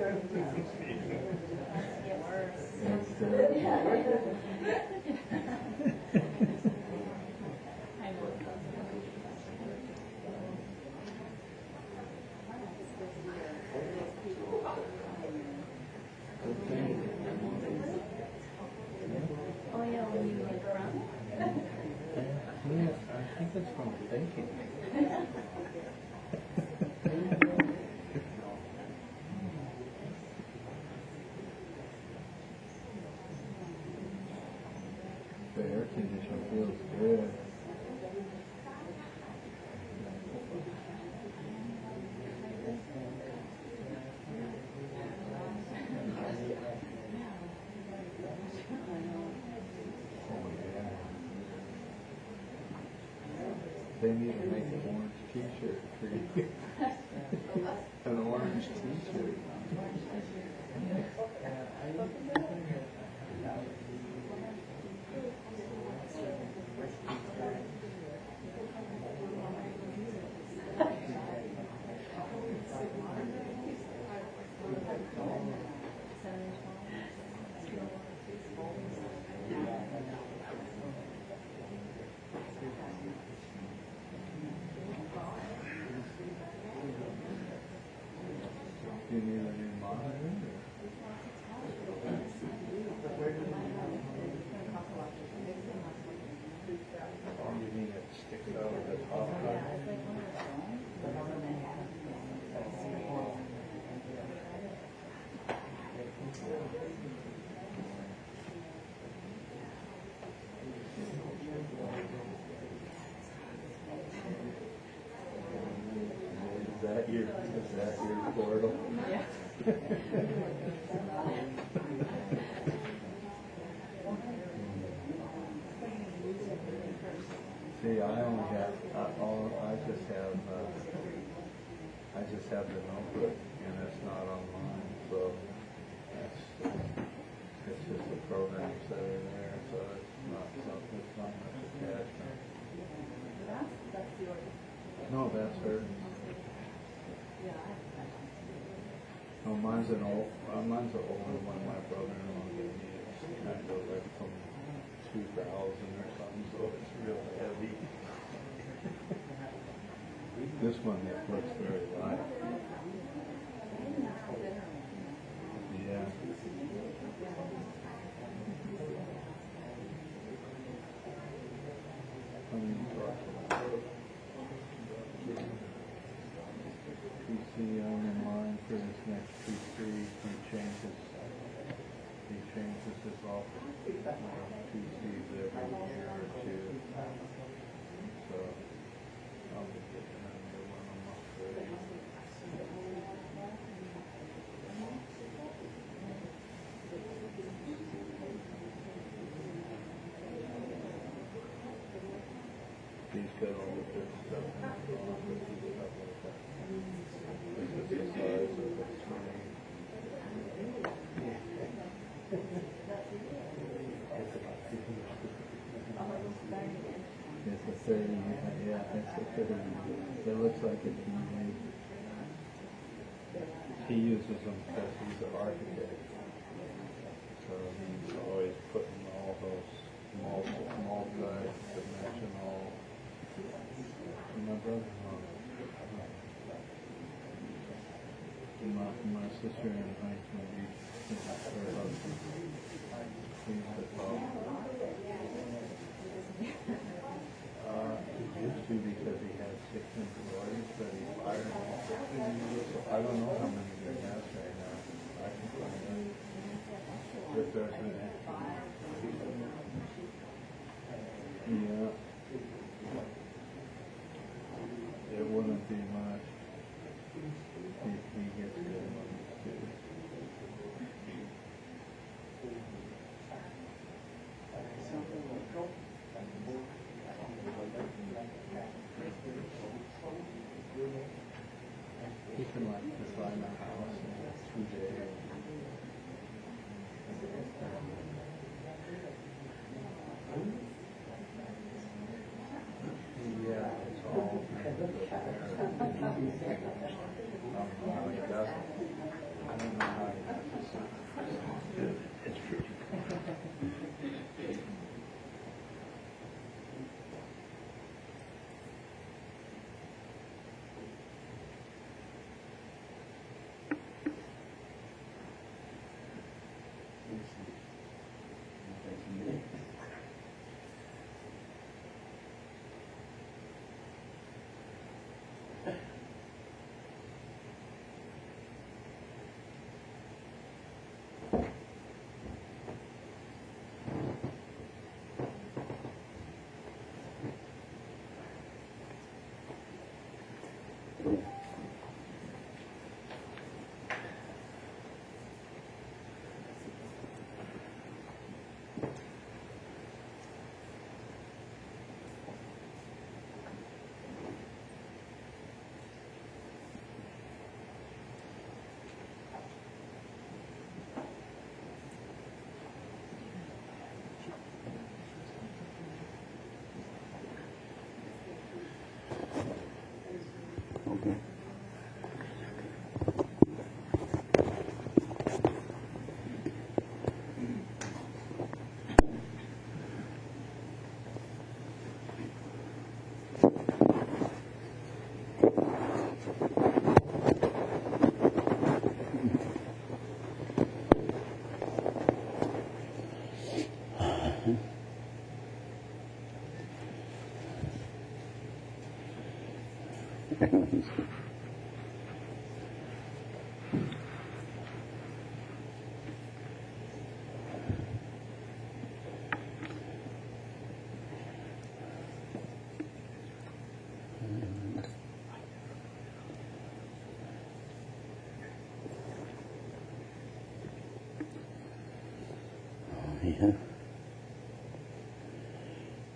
I think it's from thinking. The air condition feels good. They need to make an orange t-shirt for you. An orange t-shirt. Do you need a new monitor? Or you mean it sticks out of the top? Is that your portal? Yeah. See, I only have, I just have the notebook, and it's not online, so it's just the programs that are there, so it's not much attachment. That's yours. No, that's hers. No, mine's an old one my brother-in-law gave me. It's kind of like from 2000 or something, so it's real heavy. This one looks very light. Yeah. PC on in line for this next PC. He changes his office PCs every year or two. So I'll be getting another one on my face. He's got all the good stuff in his office and stuff like that. This is the size of the screen. It's a 30, yeah, it's a 30. It looks like a TV. He uses them because he's an architect. So he's always putting all those multi-dimensional. My brother-in-law, my sister and I, her husband, he used to talk. He used to because he had 6 employees, but he fired all 6 of them. I don't know how many he has right now. I can find out. But there's an yeah. It wouldn't be much. He gets good money too. He can like design a house in 2 days.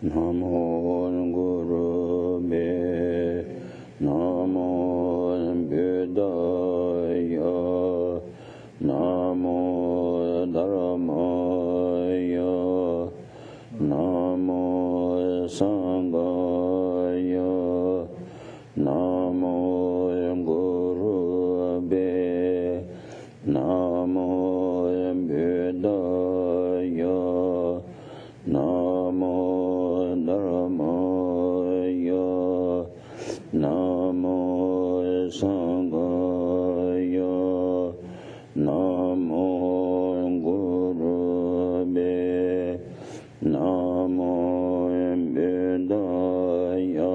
Namo Guru Me Namo Buddhaya Namo Dharamaya Namo Sanghaya Namo Guru Be Namo Buddhaya Namo Dharamaya Namo Sanghaya Namo Guru Be Namo Buddhaya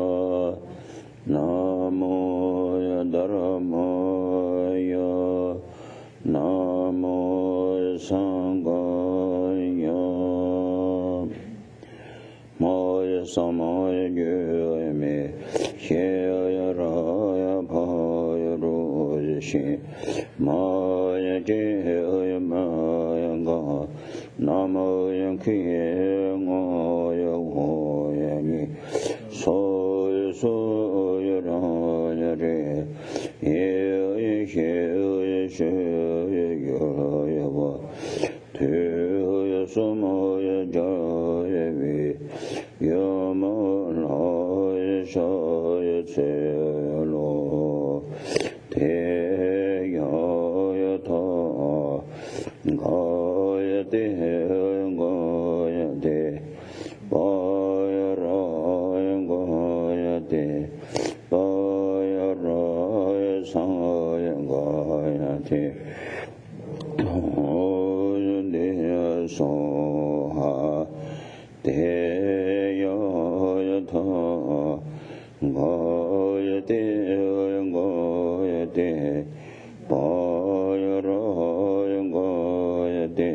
Namo Dharamaya Namo Sanghaya Maya Samaya Gyame Shaya Raya Paya Roshi Maya Jaya Maya Ga Namaya Kiya Ngaya Hoya Ni Soya Soya Raya Re Yaya Shaya Shaya Yaya Va Teya Samaya Jaya Vi Yama Laya Shaya Tselo Teya Yata Gaya Te Gaya Te Baya Raya Gaya Te Baya Raya Saya Gaya Te Gaya Deya Soha Teya Yata Gaya Te Gaya Te Baya Raya Gaya Te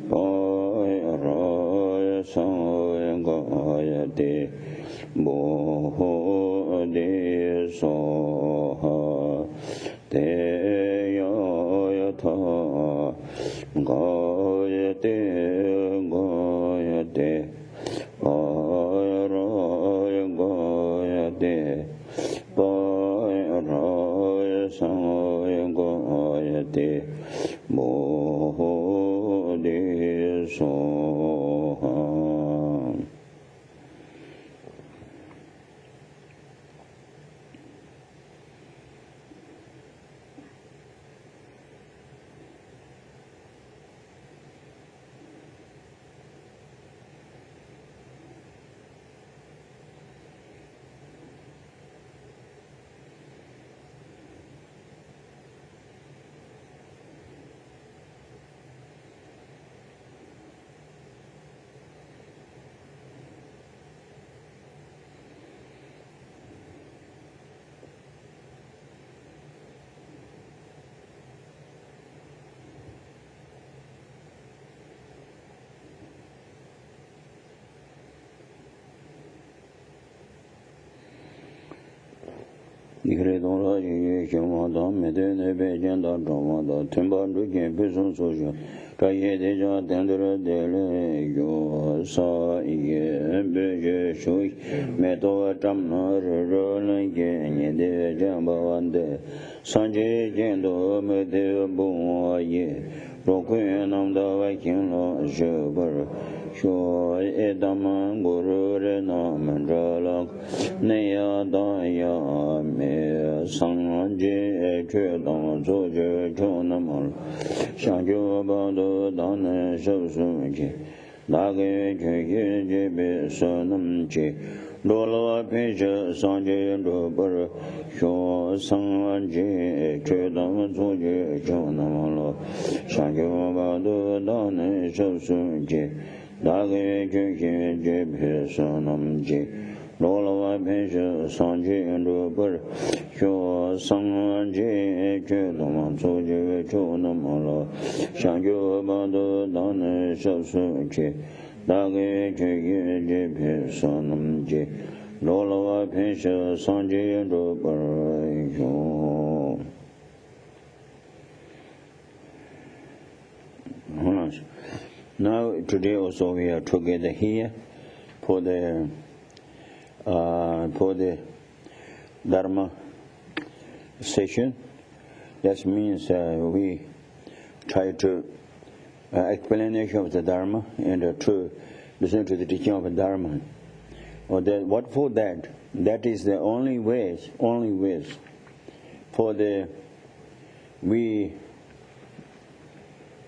Baya Raya Saya Gaya Te Boho De Soha Teya Yata Gaya Te Gaya Te Baya Raya Gaya Te Baya Raya Saya Gaya Te Boho De Soha Nikre Dora Yi Shimada Mede Nebe Jenda Dramada Timba Dukin Pison Soja Kaye Deja Dendra Dele Yo Sa Ye Beje Shui Meto Tamna Rolange Nede Jamba Wande Sanje Jendo Mede Bua Ye Rokuen Namda Wakin Lo Shebar Sho Edaman Guru Rena Mandralak Neya Daya Me Sanje Chue Dang Zo Je Chonamal Shangyo Bado Dan Shou Sun Chi Dage Chue Ye Je Be Sonam Chi Lola Pecha Sanje Dobar Sho Sanje Chue Dang Zo Je Chonamal Shangyo Bado Dan Shou Sun Chi Dage Chue Ye Je Be Sonam Chi Lola Pecha Sanje Dobar Sho Sanje Chue Dang Zo Je Chonamal Shangyo Bado Dan Shou Sun Chi Dage Chue Ye Je Be Sonam Chi Lola Pecha Sanje Dobar Sho Now today also we are together here for the Dharma session. That means we try to explanation of the Dharma and to listen to the teaching of the Dharma. Or that, what for that? That is the only ways for we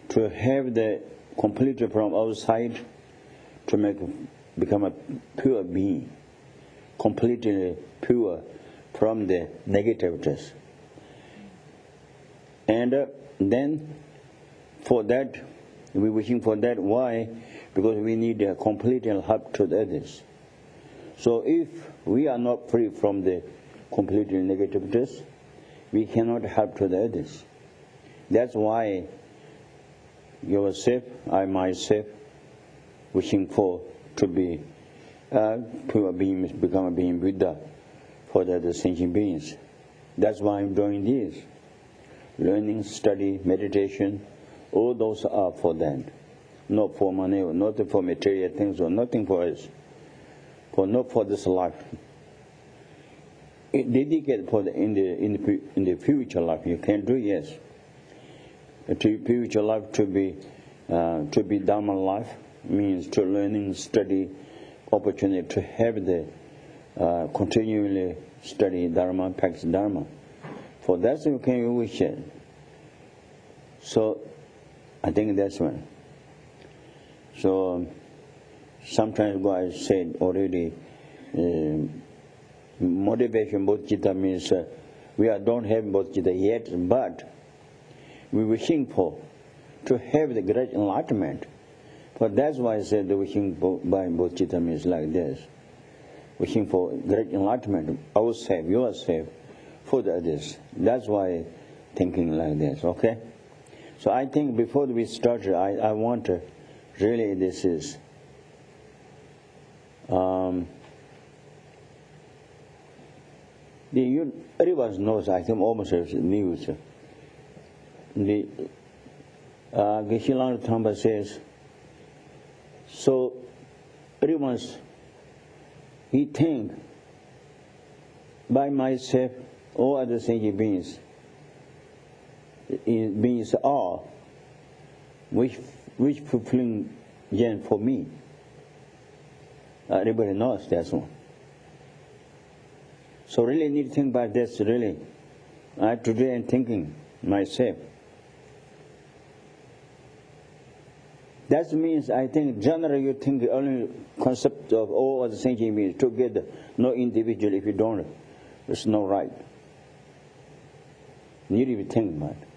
to have the completely from outside to become a pure being, completely pure from the negativities. And then for that, we're wishing for that. Why? Because we need a complete help to the others. So if we are not free from the completely negativities, we cannot help to the others. That's why yourself, I myself, wishing for to be a pure being, become a being Buddha for the other sentient beings. That's why I'm doing this. Learning, study, meditation, all those are for that. Not for money, or not for material things, or nothing for us. Not for this life. Dedicate for in the future life. You can do, yes. To future life to be Dharma life means to learning, study, opportunity to have the continually study Dharma, practice Dharma. For that you can wish it. So I think that's one. So sometimes God said already, motivation bodhicitta means we don't have bodhicitta yet, but we wishing for to have the great enlightenment. But that's why I said the wishing by bodhicitta means like this. Wishing for great enlightenment, ourselves, yourself, for the others. That's why thinking like this, okay? So I think before we start, I want to, really this is, everyone knows, I think almost it's news. The Geshe Tsultim says, so everyone's, he think by myself, all other sentient beings are, which fulfilling yen for me. Everybody knows that's one. So really need to think about this, really. Today I'm thinking myself. That means I think generally you think the only concept of all other sentient beings together, no individual. If you don't, there's no right. You need to think about it.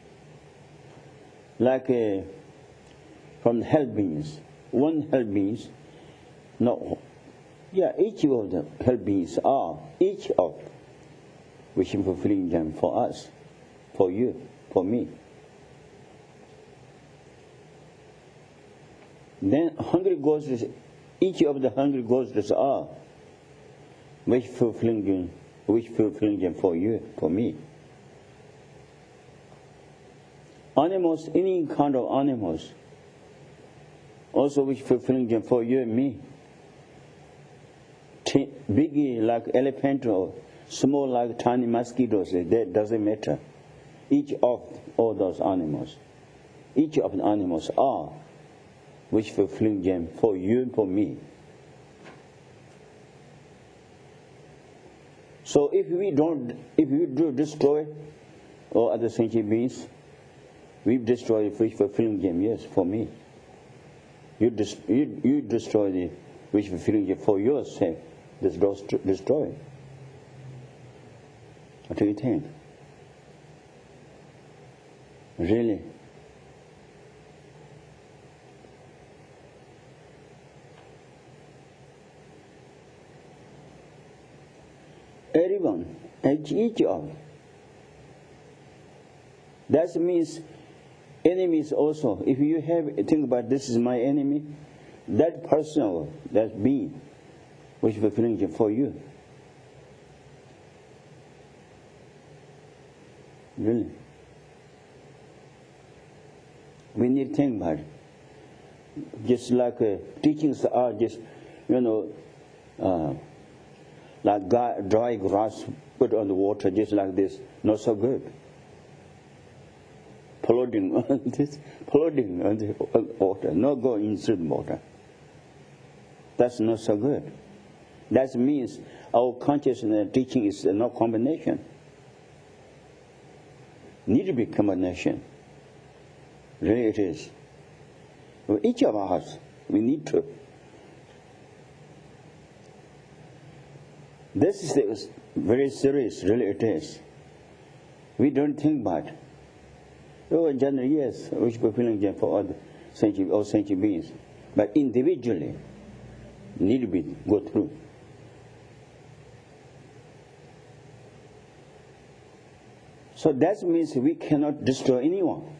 Like from hell beings, one hell beings, no, yeah, each of the hell beings are, each of, wishing fulfilling them for us, for you, for me. Then hungry ghosts, each of the hungry ghosts are, wish fulfilling them for you, for me. Animals, any kind of animals, also wish fulfilling them for you and me. Big like elephant or small like tiny mosquitoes, that doesn't matter. Each of all those animals, each of the animals are which fulfilling them for you and for me. So if we do destroy all other sentient beings, we destroy the wish fulfilling them, yes, for me. You destroy the wish fulfilling them for yourself. Destroy. What do you think? Really? Everyone, each of. That means enemies also. If you think about this is my enemy, that person, that being, which is fulfilling for you. Really. We need to think about it. just like teachings are just, like dry grass put on the water just like this, not so good. Polluting on the water, not going inside the water. That's not so good. That means our consciousness and teaching is no combination. Need to be combination. Really it is. For each of us, we need to. This is very serious, really it is. We don't think about it. Oh, generally, yes, we should be feeling for all sentient beings. But individually, need to be go through. So that means we cannot destroy anyone.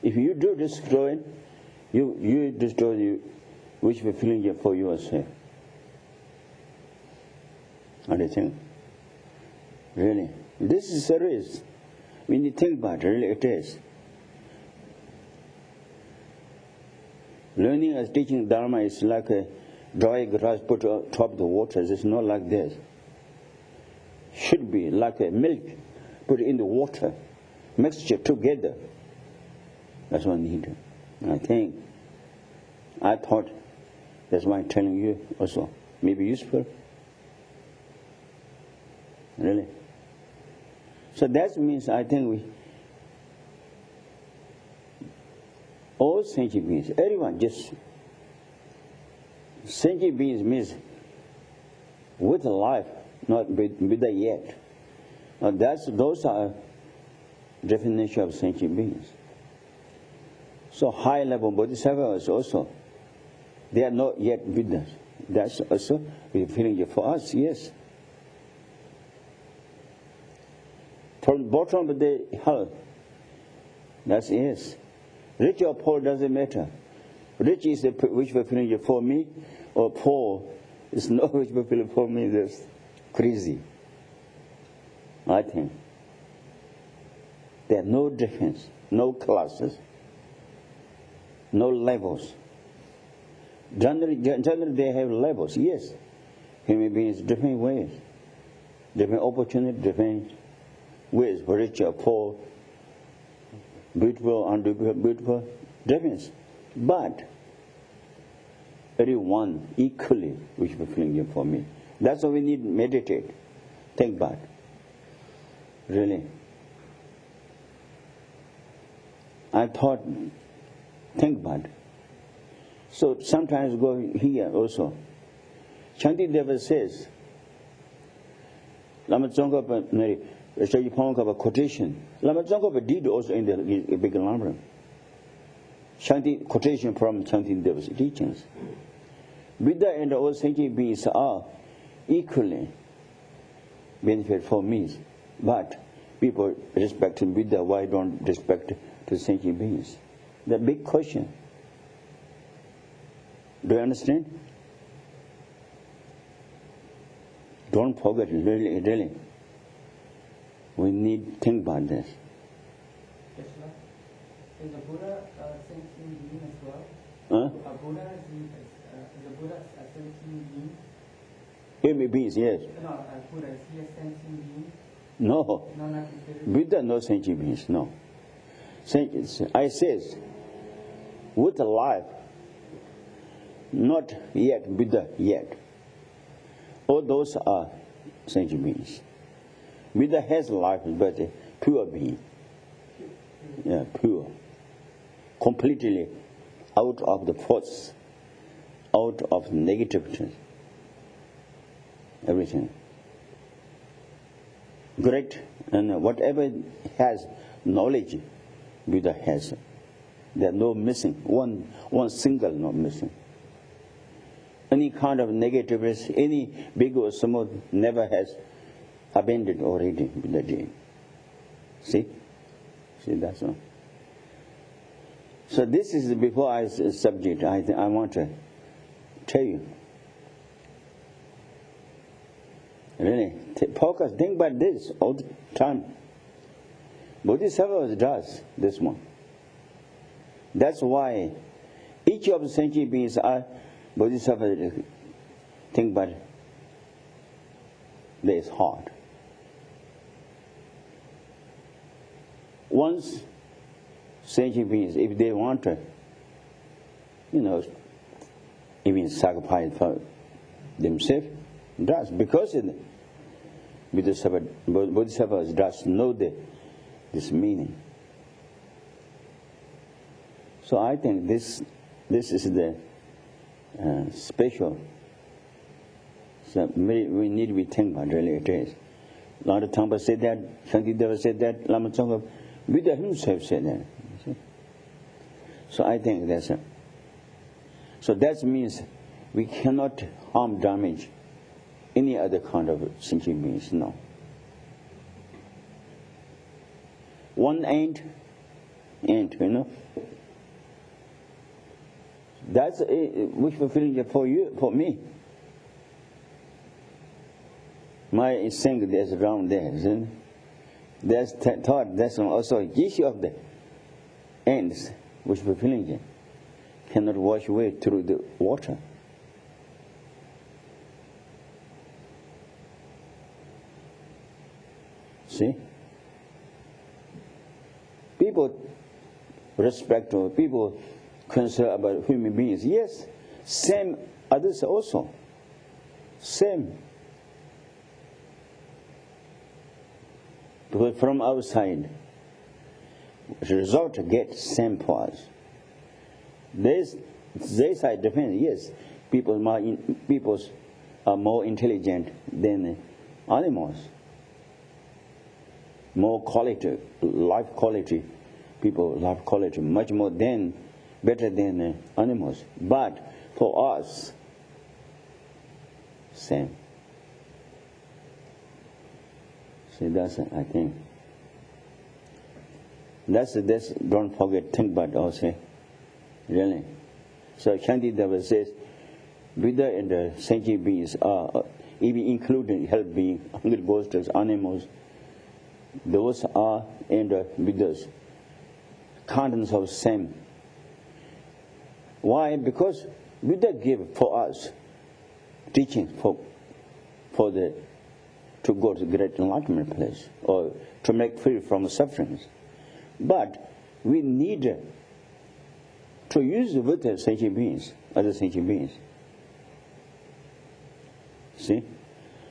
If you do destroy it, you destroy you, which we're feeling for yourself. Understand? Really. This is serious. When you think about it, really it is. Learning and teaching Dharma is like a dry grass put on top of the water. It's not like this. Should be like a milk put in the water, mixture together. That's what I need. I thought that's why I'm telling you also. Maybe useful. Really. So that means I think we all sentient beings, everyone, just sentient beings means with life, not with the yet. Those are definition of sentient beings. So high level bodhisattvas also, they are not yet Buddhas. That's also a feeling for us, yes. From bottom of the heart, that's yes. Rich or poor doesn't matter. Rich is the which feeling for me, or poor is not which feeling for me. That's crazy. I think there are no difference, no classes, no levels. Generally they have levels. Yes, human beings different ways, different opportunity, different ways, rich or poor, beautiful, unbeautiful, difference. But everyone equally, which is feeling for me. That's why we need to meditate, think about. Really. I thought, think about. So sometimes go here also. Shantideva says, Lama Tsongkhapa Mary, Shaji Pongkhapa quotation. Lama Tsongkhapa did also in the big Lam Rim. Shanti quotation from Shantideva's teachings. Buddha and all sentient beings are equally benefit for me. But people respect Buddha, why don't respect to sentient beings? The big question. Do you understand? Don't forget, really. We need to think about this. Is the Buddha a sentient being as well? Huh? A Buddha is the Buddha a sentient being? Human beings, yes. No, a Buddha, is he a sentient being? No. No, not considered. Buddha no sentient beings, no. I says, with life, not yet Buddha yet. All those are sentient beings. Buddha has life, but a pure being. Yeah, pure. Completely out of the thoughts, out of negativity. Everything. Great, and whatever has knowledge, Buddha has. There are no missing. One single not missing. Any kind of negativeness, any big or small, never has abandoned already Buddha Ji. See, that's all. So this is before I subject. I want to tell you. Really, focus. Think about this all the time. Bodhisattva does this one. That's why each of the sentient beings are bodhisattvas. Think about it. There is heart. Once sentient beings, if they want to, even sacrifice for themselves, does, because bodhisattvas does know this meaning. So I think this is the special. So we need to be thinking about really it is. Lord Tangpa said that, Shantideva said that, Lama Tsongkhapa, Buddha himself said that. So I think that's it. So that means we cannot harm, damage any other kind of sentient beings, no. One ant, that's a wishful feeling for you, for me. My thing that's around there, isn't it? That's thought, that's also issue of the ants, wishful feeling cannot wash away through the water. See? People respect or people concerned about human beings. Yes, same others also. Same. Because from outside, the result get same for us. They side depends. Yes, people are more intelligent than animals. More quality, life quality, people life quality much more than better than animals. But for us, same. See, that's I think. That's don't forget, think about also. Really. So Shantideva says, Buddha and the sentient beings are, even including help beings, hungry ghosts, animals, those are in the Buddha's contents of same. Why? Because Buddha gave for us teaching to go to great enlightenment place or to make free from sufferings. But we need to use with the sentient beings, other sentient beings. See?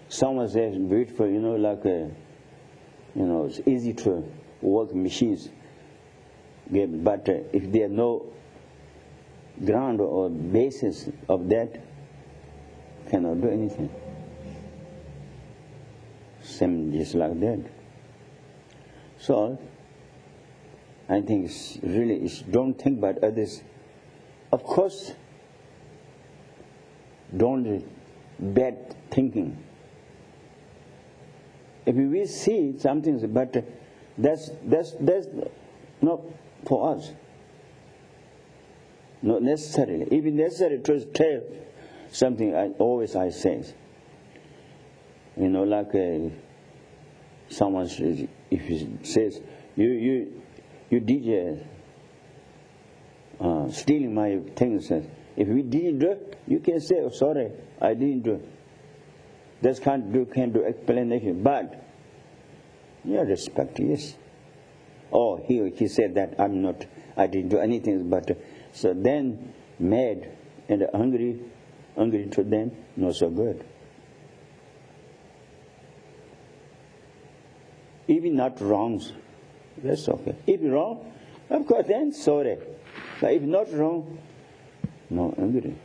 Someone says beautiful, it's easy to work machines, but if there are no ground or basis of that, cannot do anything. Same just like that. So I think don't think about others. Of course, don't bad thinking. If we see something, but that's not for us. Not necessarily. Even necessary to tell something. I say, like someone says, if he says you did stealing my things. If we didn't do it, you can say, oh, sorry, I didn't do it. That can't do explanation. But respect, yes. Oh, he said that I didn't do anything, but so then mad and hungry to them, not so good. Even not wrong, that's okay. If wrong, of course, then sorry. But if not wrong, no angry.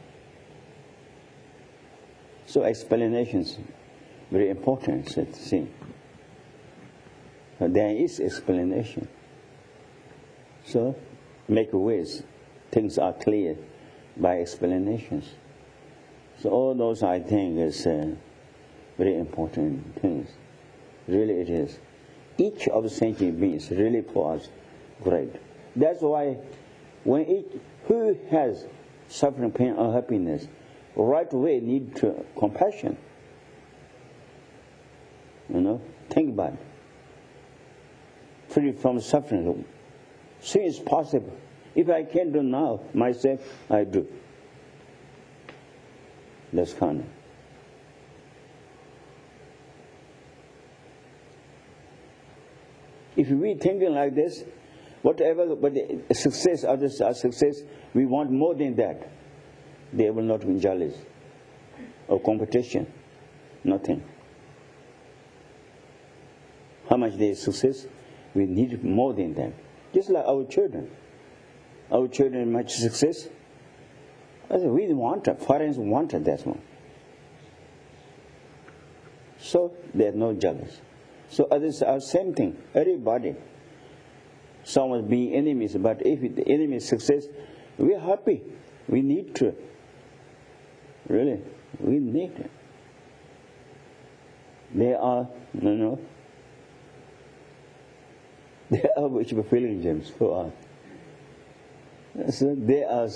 So explanations very important. See, there is explanation. So make ways. Things are clear by explanations. So all those I think is very important things. Really it is. Each of the sentient beings really for us great. That's why when who has suffering, pain, unhappiness, right away need to compassion. Think about it. Free from suffering. Soon as possible. If I can't do now myself, I do. That's kind of. If we thinking like this, whatever, but the success, others are success, we want more than that. They will not be jealous of competition. Nothing. How much they success, we need more than that. Just like our children. Our children much success. We want it, parents want it, that one. So they're not jealous. So others are same thing. Everybody. Someone being enemies, but if the enemy is success, we are happy. We need to. Really, we need it. They are, they are which fulfilling gems for us. So they are,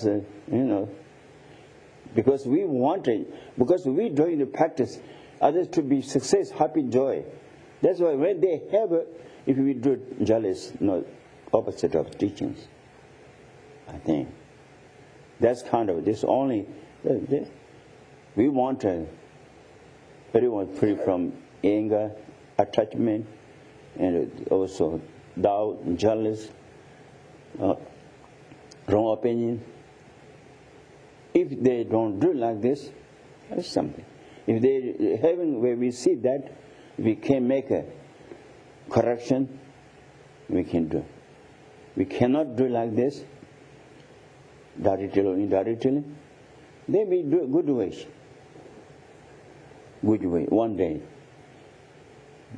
because we want it, because we doing the practice, others to be success, happy, joy. That's why when they have it, if we do it, jealous, opposite of teachings. I think that's kind of this only. We want everyone free from anger, attachment, and also doubt, jealous, wrong opinion. If they don't do like this, that's something. If they having where we see that, we can make a correction, we can do. We cannot do like this, directly or indirectly. They may do good ways. Good way. One day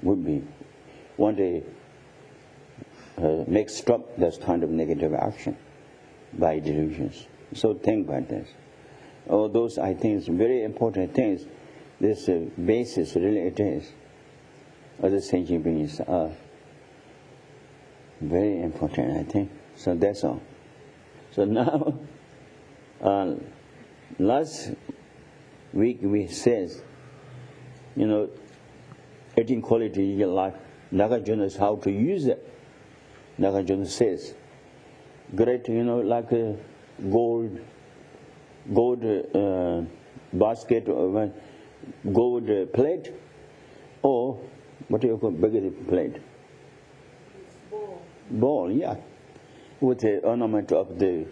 would be, one day make stop this kind of negative action by delusions. So think about this. All those, I think, is very important things. This basis really it is. Other sentient beings are very important, I think. So that's all. So now, last week we said, 18 quality in your life. Nagarjuna is how to use it. Nagarjuna says, great, like a gold basket or gold plate, or what do you call bigger plate? Ball, yeah, with the ornament of the,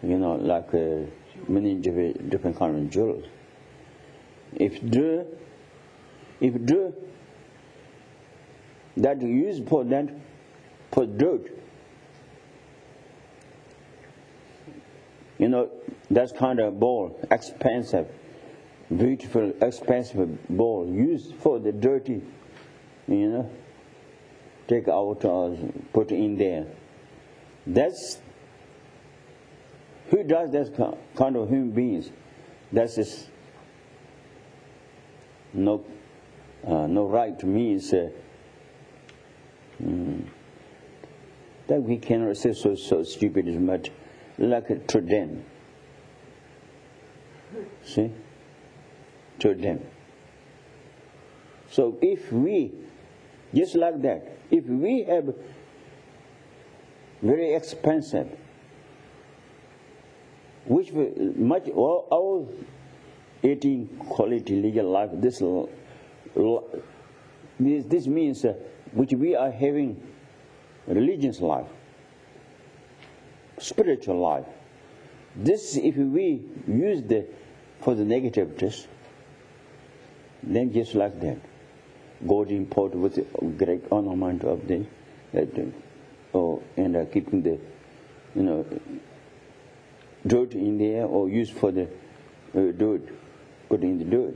like many different kind of jewels. If that you use for that, for dirt, that's kind of ball, expensive, beautiful, expensive ball used for the dirty, take out or put in there. That's who does that kind of human beings. That's just no right means that we cannot say so stupid as much like to them. See? To them. So if we, just like that, if we have very expensive, which much our 18 quality legal life, this means which we are having religious life, spiritual life. This, if we use for the negative test, then just like that, gold import with great ornament of the, and keeping the, dirt in there, or use for the dirt, put in the dirt.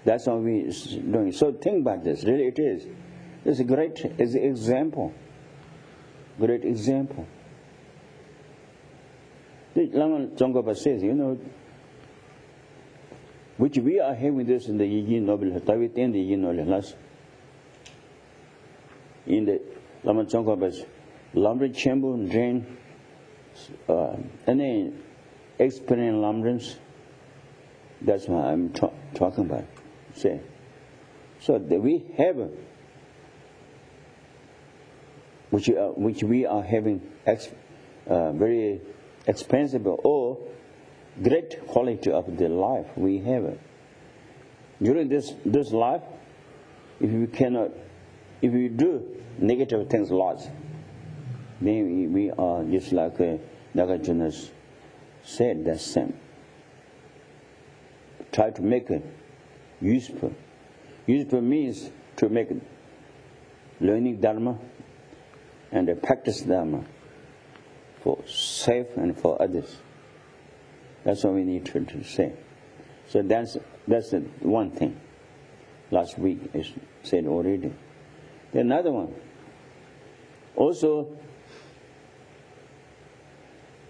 That's how we doing. So think about this. Really, it is. It's a great example. Great example. The Lama Tsongkhapa says, which we are having this in the Yijin Noble Hatavit and the Yijin Noble. In the Lama Tsongkhapa's Lam Rim Chamber drain, any experienced Lam Rims, that's what I'm talking about. Say. So we have, which we are having very expensive or great quality of the life we have. During this life, if we do negative things lots, then we are just like Nagarjuna's said the same. Try to make it useful. Useful means to make learning Dharma and practice Dharma for self and for others. That's what we need to say. So that's the one thing. Last week I said already. Then another one. Also,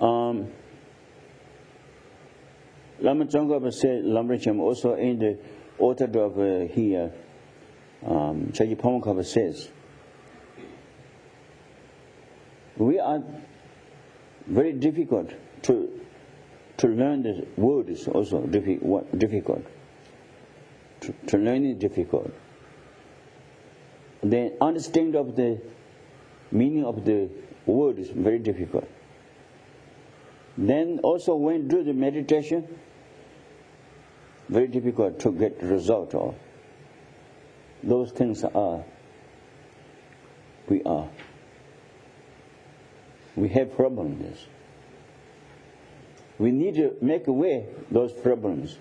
Lama Tsongkhapa said, Lam Rim also in the author of here, Chaji Pamakapa says, we are very difficult to learn the word is also difficult. To learn is difficult. The understanding of the meaning of the word is very difficult. Then also when do the meditation, very difficult to get the result of. Those things we have problems. We need to make away those problems.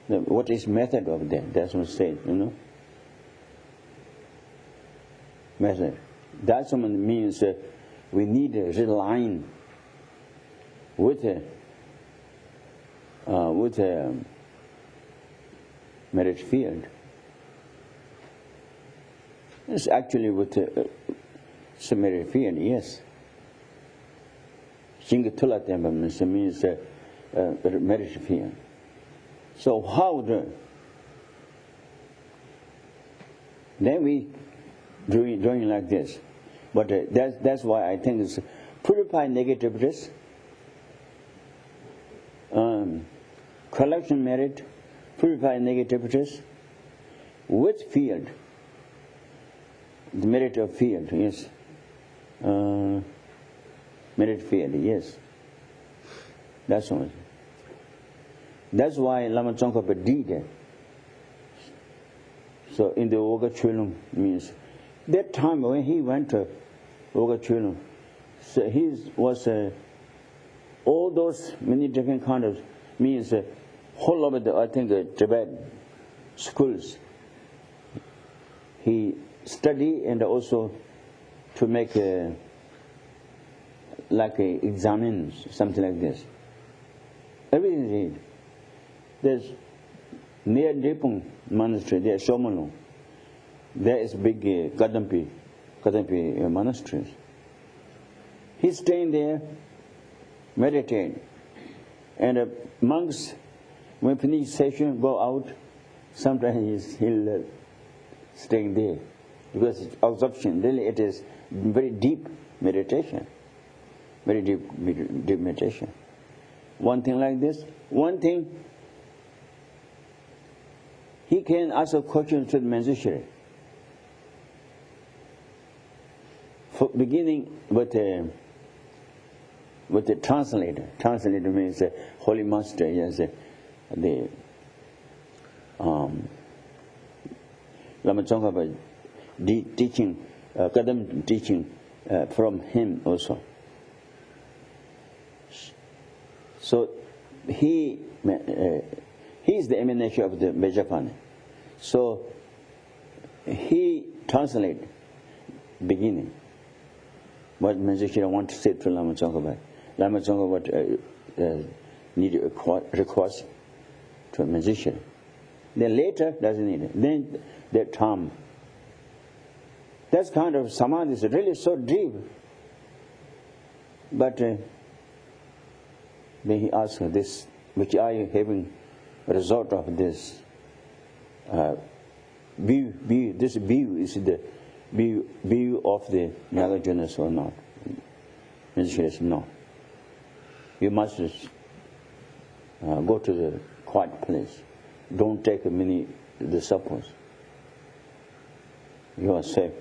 What is method of that? That's what I said, Method. That's what means we need to realign with merit field. It's actually with the merit field, yes. Jingatula temperament means merit field. So how then we doing like this. But that's why I think it's purify negativities, collection merit, purify negativities with field. The merit of field, yes. Merit field, yes. That's all. That's why Lama Tsongkhapa did that. So in the Oga Chulung means that time when he went to Oga Chulung, so he was all those many different kind of means whole of the Tibet schools. He studied and also to make like examines, something like this. Everything he did. There's near Drepung monastery, there's Shomalung. There is big Kadampi monasteries. He's staying there, meditate. And monks, when finish session, go out. Sometimes he'll staying there. Because it's absorption, really it is very deep meditation. Very deep meditation. One thing like this. One thing, he can ask a question to the Manjushri. For beginning with the translator. Translator means holy master. Yes, the Lama Tsongkhapa teaching, Kadam teaching from him also. So he is the emanation of the Vajrapani. So he translated beginning what Manjushri want to say to Lama Tsongkhapa. Lama Tsongkhapa need a request to Manjushri. Then later doesn't need it. Then that time. That kind of samadhi is really so deep. But then he asked her, this, which are you having a result of this view? This view is the view of the Nagarjunas or not? She says, no. You must go to the quiet place. Don't take the suppers. You are safe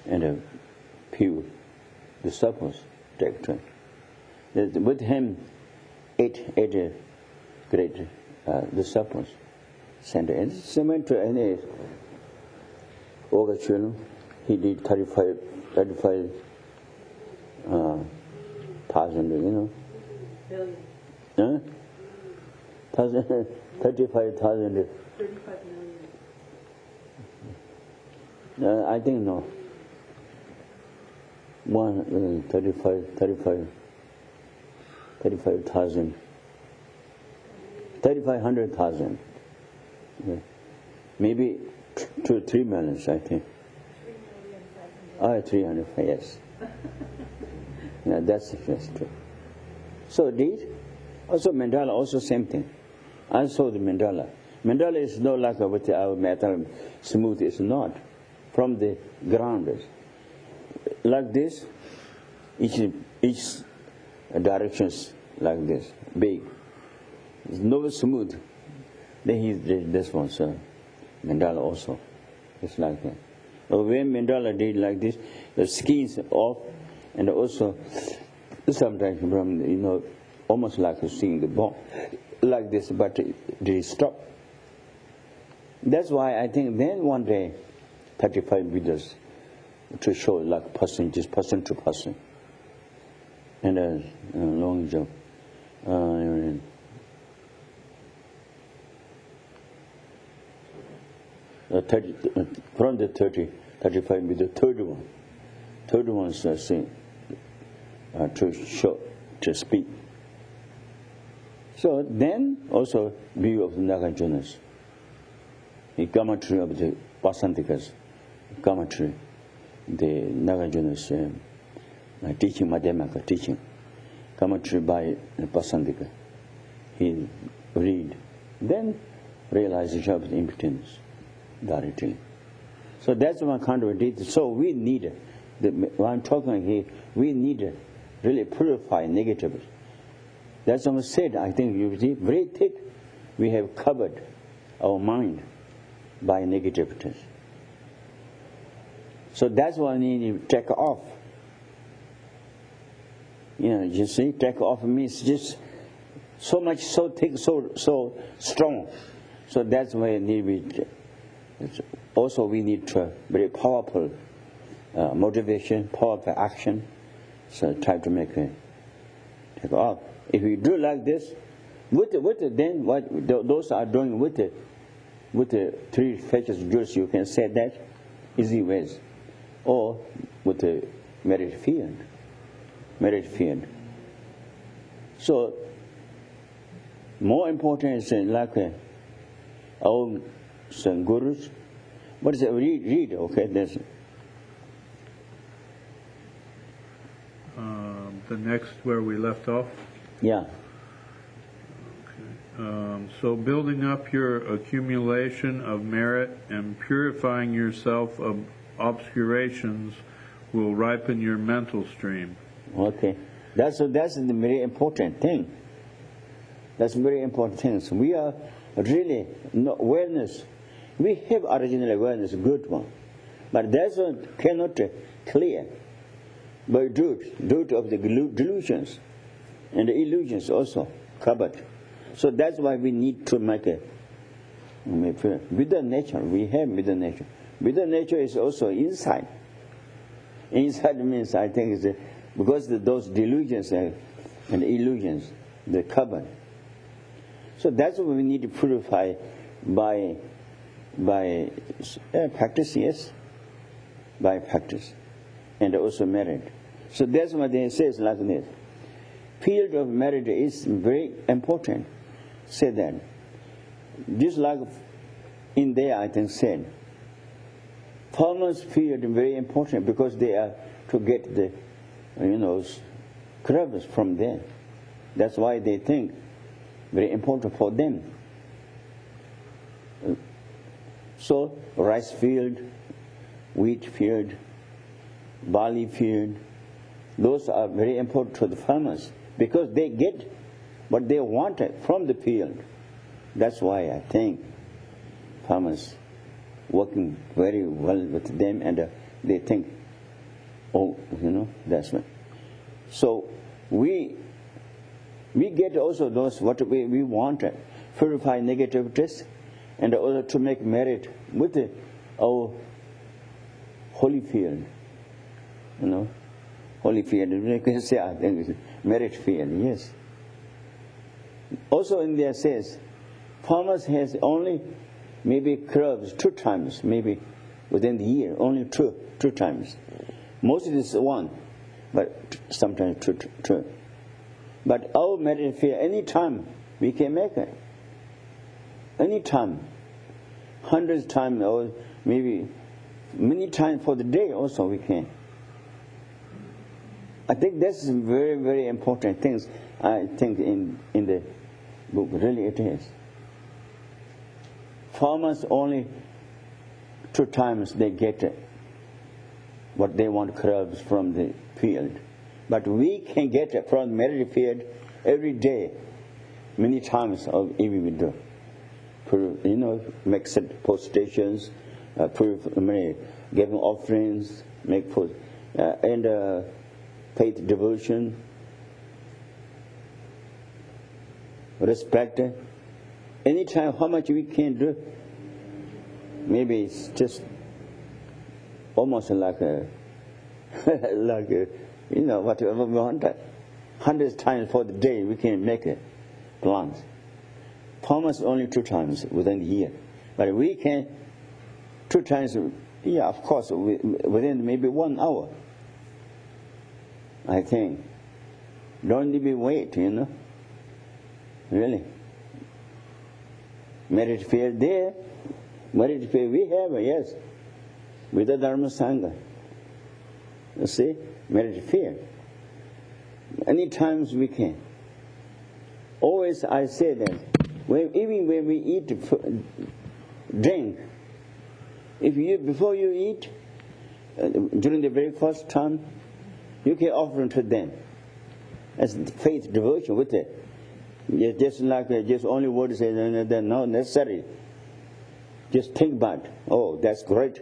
and pure. The suppers. director. With him, eight great disciples sent. And similar to any overture, he did 35,000, Billion. 35,000. 35 million. I think no. 35,000. 3,500,000. Yeah. Maybe 2 3 million, I think. 300, yes. Yeah, that's true. So did also mandala, also same thing. I saw the mandala. Mandala is not like with our metal smooth. It's not from the ground. Like this, each directions like this, big. It's not smooth. Then he did this one, so mandala also. It's like that. But when mandala did like this, the skin's off, and also sometimes from almost like seeing the bone like this, but they stop. That's why I think then one day 35 videos to show like person, just person to person, and a long job. From the 35 with the third one is saying to show, to speak. So then also view of the Nagarjunas, the commentary of the Vasantikas, commentary, the Nagarjunas teaching, Madhyamaka teaching, commentary by Vasantika. He read, then realization of the impotence directly. So that's one kind of deed. So we need, when I'm talking here, we need really purify negative. That's what I said. I think you see, very thick. We have covered our mind by negativeness. So that's what I need to take off. You see, take off means just so much, so thick, so strong. So that's why also we need to very powerful motivation, powerful action. So try to make it take off. If we do like this, then what those are doing with the three fetches juice, you can say that easy ways, or with the merit field. So more important is like our gurus. What is it? Read. Okay, there's. The next where we left off. Yeah. Okay. So building up your accumulation of merit and purifying yourself of obscurations will ripen your mental stream. Okay. That's the very important thing. That's very important thing. So we are really awareness. We have original awareness, good one, but that's one cannot clear. But due of the delusions and the illusions also covered. So that's why we need to make a with the nature. We have with the nature. With the nature is also inside. Inside means I think is because those delusions and illusions they covered. So that's what we need to purify by practice, yes, by practice, and also merit. So that's what they say like this. Field of merit is very important. Say that. Just like in there, I think said, farmers' field is very important because they are to get the crops from there. That's why they think very important for them. So rice field, wheat field, barley field, those are very important to the farmers because they get what they wanted from the field. That's why I think farmers working very well with them, and they think, that's what. So we get also those what we want, purify negativities, and also to make merit with our holy field. You know, holy field. We can say I think merit field. Yes. Also in there says, farmers has only maybe crops 2 times, maybe within the year, only two times. Most of it is 1, but sometimes 2. But our merit field, any time we can make it. Any time, hundreds times or maybe many times for the day also we can. I think that's very, very important things. I think in the book, really it is. Farmers only 2 times they get what they want crops from the field. But we can get it from the merit field every day, many times if we do. You know, make post stations, giving offerings, make food, and faith devotion, respect. Anytime, how much we can do, maybe it's just almost like you know, whatever we want. 100 times for the day we can make it plants. Farmers only 2 times within the year, but we can 2 times. Yeah, of course, within maybe 1 hour. I think. Don't even wait, you know. Really. Merit field there. Merit field we have, yes. With the Dharma Sangha. You see? Merit field. Any times we can. Always I say that. Even when we eat, drink, before you eat, during the very first time, you can offer to them as faith devotion with it. Just like just only word says, they're not necessary. Just think about, oh, that's great,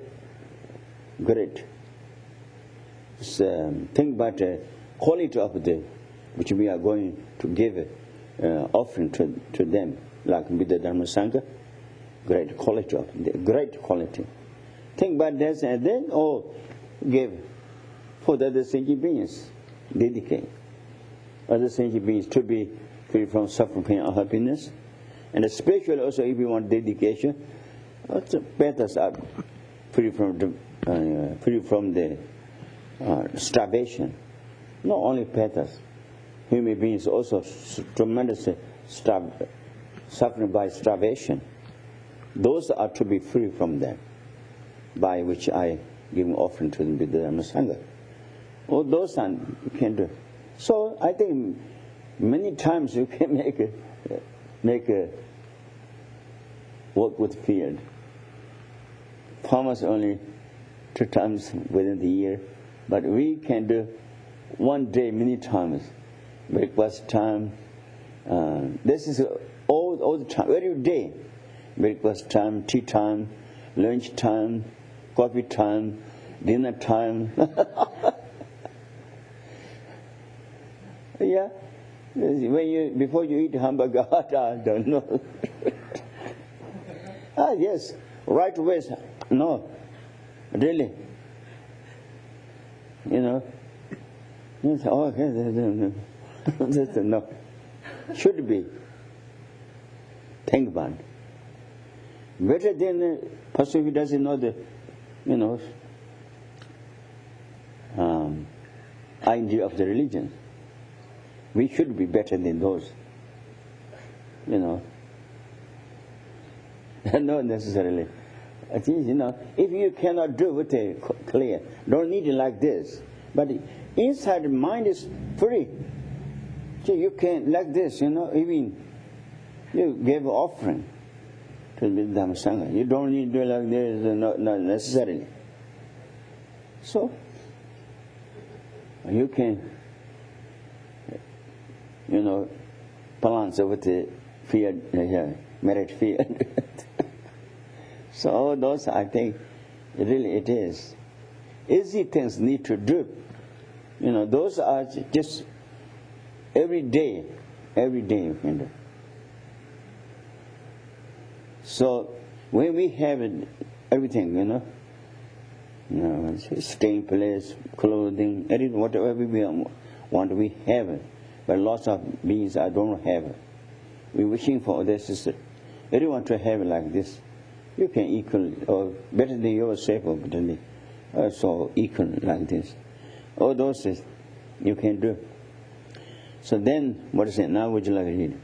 great. Just, think about the quality of which we are going to give offering to them, like with the Dharma Sangha. Great quality of great quality. Think about this and then, give for the other sentient beings, dedicate. Other sentient beings to be free from suffering, pain, or happiness. And especially also if you want dedication, also betters are free from the starvation. Not only betters, human beings also tremendously suffering by starvation. Those are to be free from them, by which I give an offering to them with the Dharma Sangha. All those you can do. So I think many times you can make a work with field. Farmers only 2 times within the year, but we can do 1 day many times. Breakfast time. This is all the time, every day. Breakfast time, tea time, lunch time, coffee time, dinner time. Yeah, before you eat hamburger, I don't know. Yes, right away. No, really. You know. Yes, no. No, should be. Think about it. Better than a person who doesn't know the, idea of the religion. We should be better than those. Not necessarily. At least, if you cannot do with it clear, don't need it like this. But inside the mind is free. So you can, like this, even you give offering to the Dhamma Sangha. You don't need to do it like this, not necessarily. So, you can, balance with the field, merit field. So all those, I think, really it is. Easy things need to do. You know, those are just every day you can do. So when we have everything, you know, staying place, clothing, everything, whatever we want, we have it. But lots of beings I don't have it. We're wishing for this. Everyone to have it like this. You can equal or better than yourself, or better than so equal like this. All those things you can do. So then, what is it? Now would you like to read?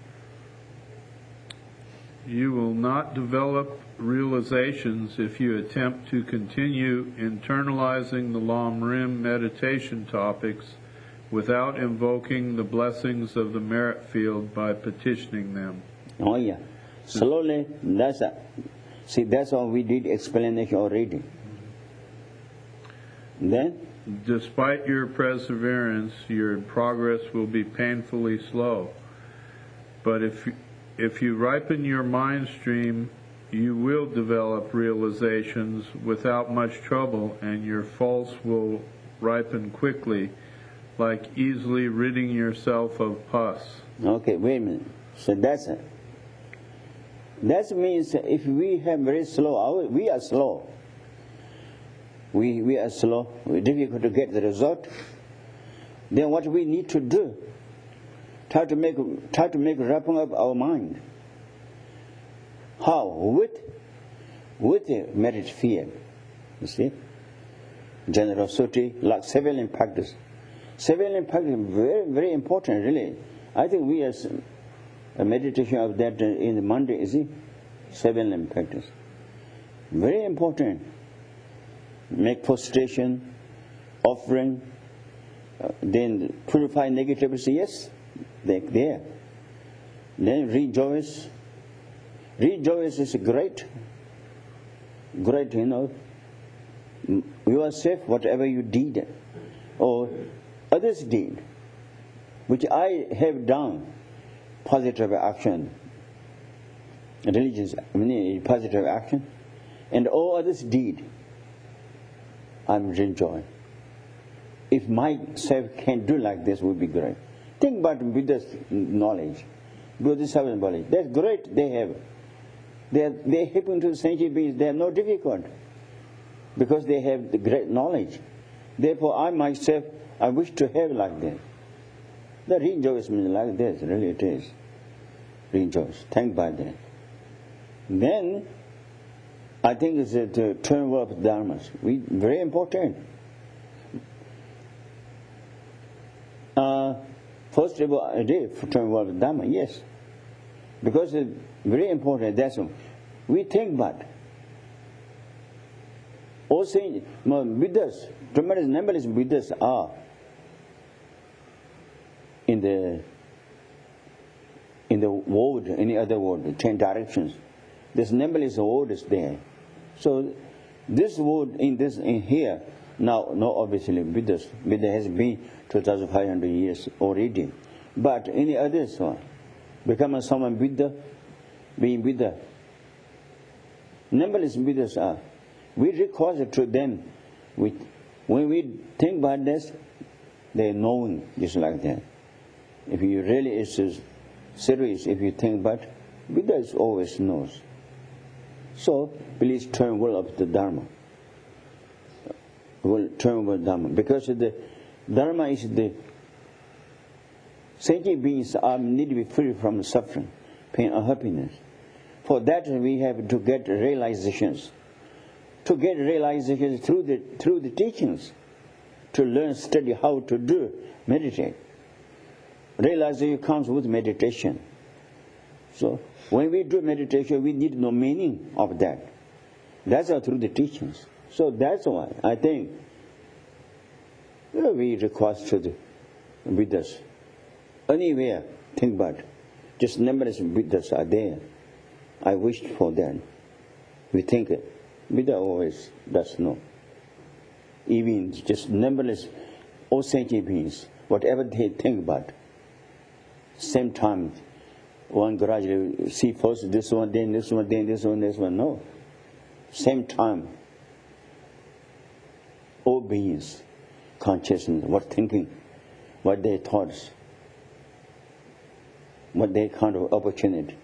You will not develop realizations if you attempt to continue internalizing the Lam Rim meditation topics without invoking the blessings of the merit field by petitioning them. Oh yeah. Slowly, that's all we did explanation already. Then? Despite your perseverance, your progress will be painfully slow. But if you ripen your mind stream, you will develop realizations without much trouble, and your faults will ripen quickly, like easily ridding yourself of pus. Okay, wait a minute. So that's it. That means if we have very slow, we are slow. We are slow. We're difficult to get the result. Then what we need to do? Try to make wrapping up our mind. How? With the merit field. You see? Generosity, like civilian practice. Civilian practice is very, very important, really. I think we as a meditation of that in the Monday, is it? Civilian practice. Very important. Make prostration, offering, then purify negatives, yes, they're there. Then rejoice. Rejoice is great, you know. Yourself, whatever you did, or others did, which I have done, positive action, religious, positive action, and all others did, I'm enjoying. If myself can do like this, would be great. Think about Buddha's knowledge, Buddha's knowledge. That's great. They have. They're helping to sentient beings. They are no difficult because they have the great knowledge. Therefore, I myself, I wish to have like that. The rejoice means like this. Really, it is. Rejoice. Thank by that. Then, I think it's the turnover of dharmas. Very important. First of all, I did turnover of dharma, yes. Because it's very important. That's all. We think about. Also, Buddhas, tremendous numberless Buddhas are in the world, any other world, 10 directions. There's numberless worlds there. So this world in here, now obviously Buddha has been 2,500 years already. But any others becoming someone Buddha, being Buddha. Numberless Buddhas are. We require to them. When we think about this, they're known just like that. If you really is serious, if you think about, Buddha is always knows. So please turn well of the Dharma. Well, turn well Dharma. Because the Dharma is the sentient beings need to be free from suffering, pain, or happiness. For that we have to get realizations. To get realizations through the teachings. To learn, study how to do, meditate. Realization comes with meditation. So when we do meditation, we need to know meaning of that. That's all through the teachings. So that's why I think we request to the Buddhas. Anywhere, think about it. Just numberless Buddhas are there. I wished for them. We think it. Buddha always does know. Even just numberless all sentient beings, whatever they think about, same time, one gradually see first this one, then this one, then this one, this one. No. Same time, all beings consciousness, what thinking, what their thoughts, what their kind of opportunity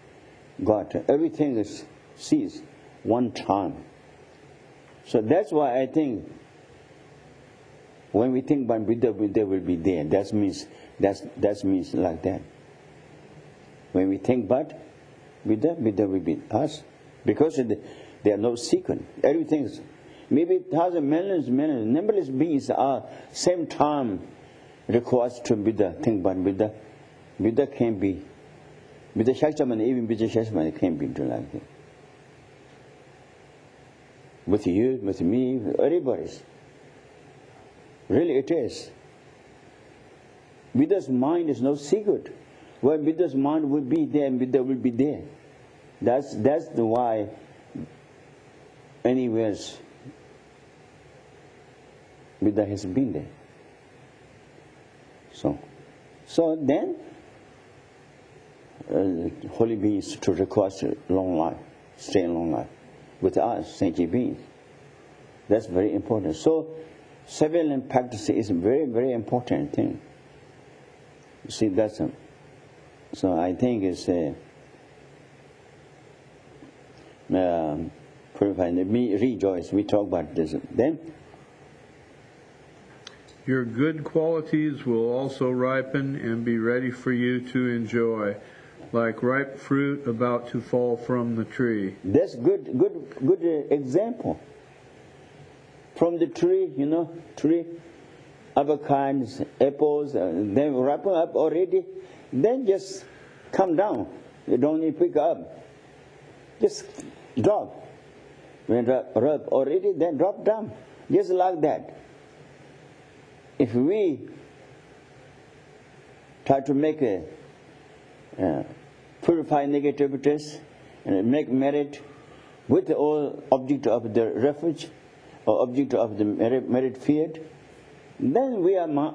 got. Everything is seized one time. So that's why I think when we think about Buddha, Buddha will be there. That means like that. When we think about Buddha, Buddha will be us. Because there are no sequence. Everything is, maybe thousands, millions, numberless beings are same time request to Buddha, think about Buddha. Buddha can be. Buddha Shaktaman, even Buddha Shaktaman can be like that. With you, with me, with everybody. Really it is. Buddha's mind is no secret. When Buddha's mind will be there, Buddha will be there. That's the why anywheres Buddha has been there. So then holy beings to request long life, stay in long life with us, sentient beings. That's very important. So surveillance practice is a very, very important thing. You see, that's so I think it's me rejoice. We talk about this. Then your good qualities will also ripen and be ready for you to enjoy, like ripe fruit about to fall from the tree. That's good example. From the tree, tree, other kinds, apples, then ripen up already, then just come down. You don't need to pick up. Just drop. When ripe already, then drop down. Just like that. If we try to make purify negativities and make merit with all object of the refuge or object of the merit field, then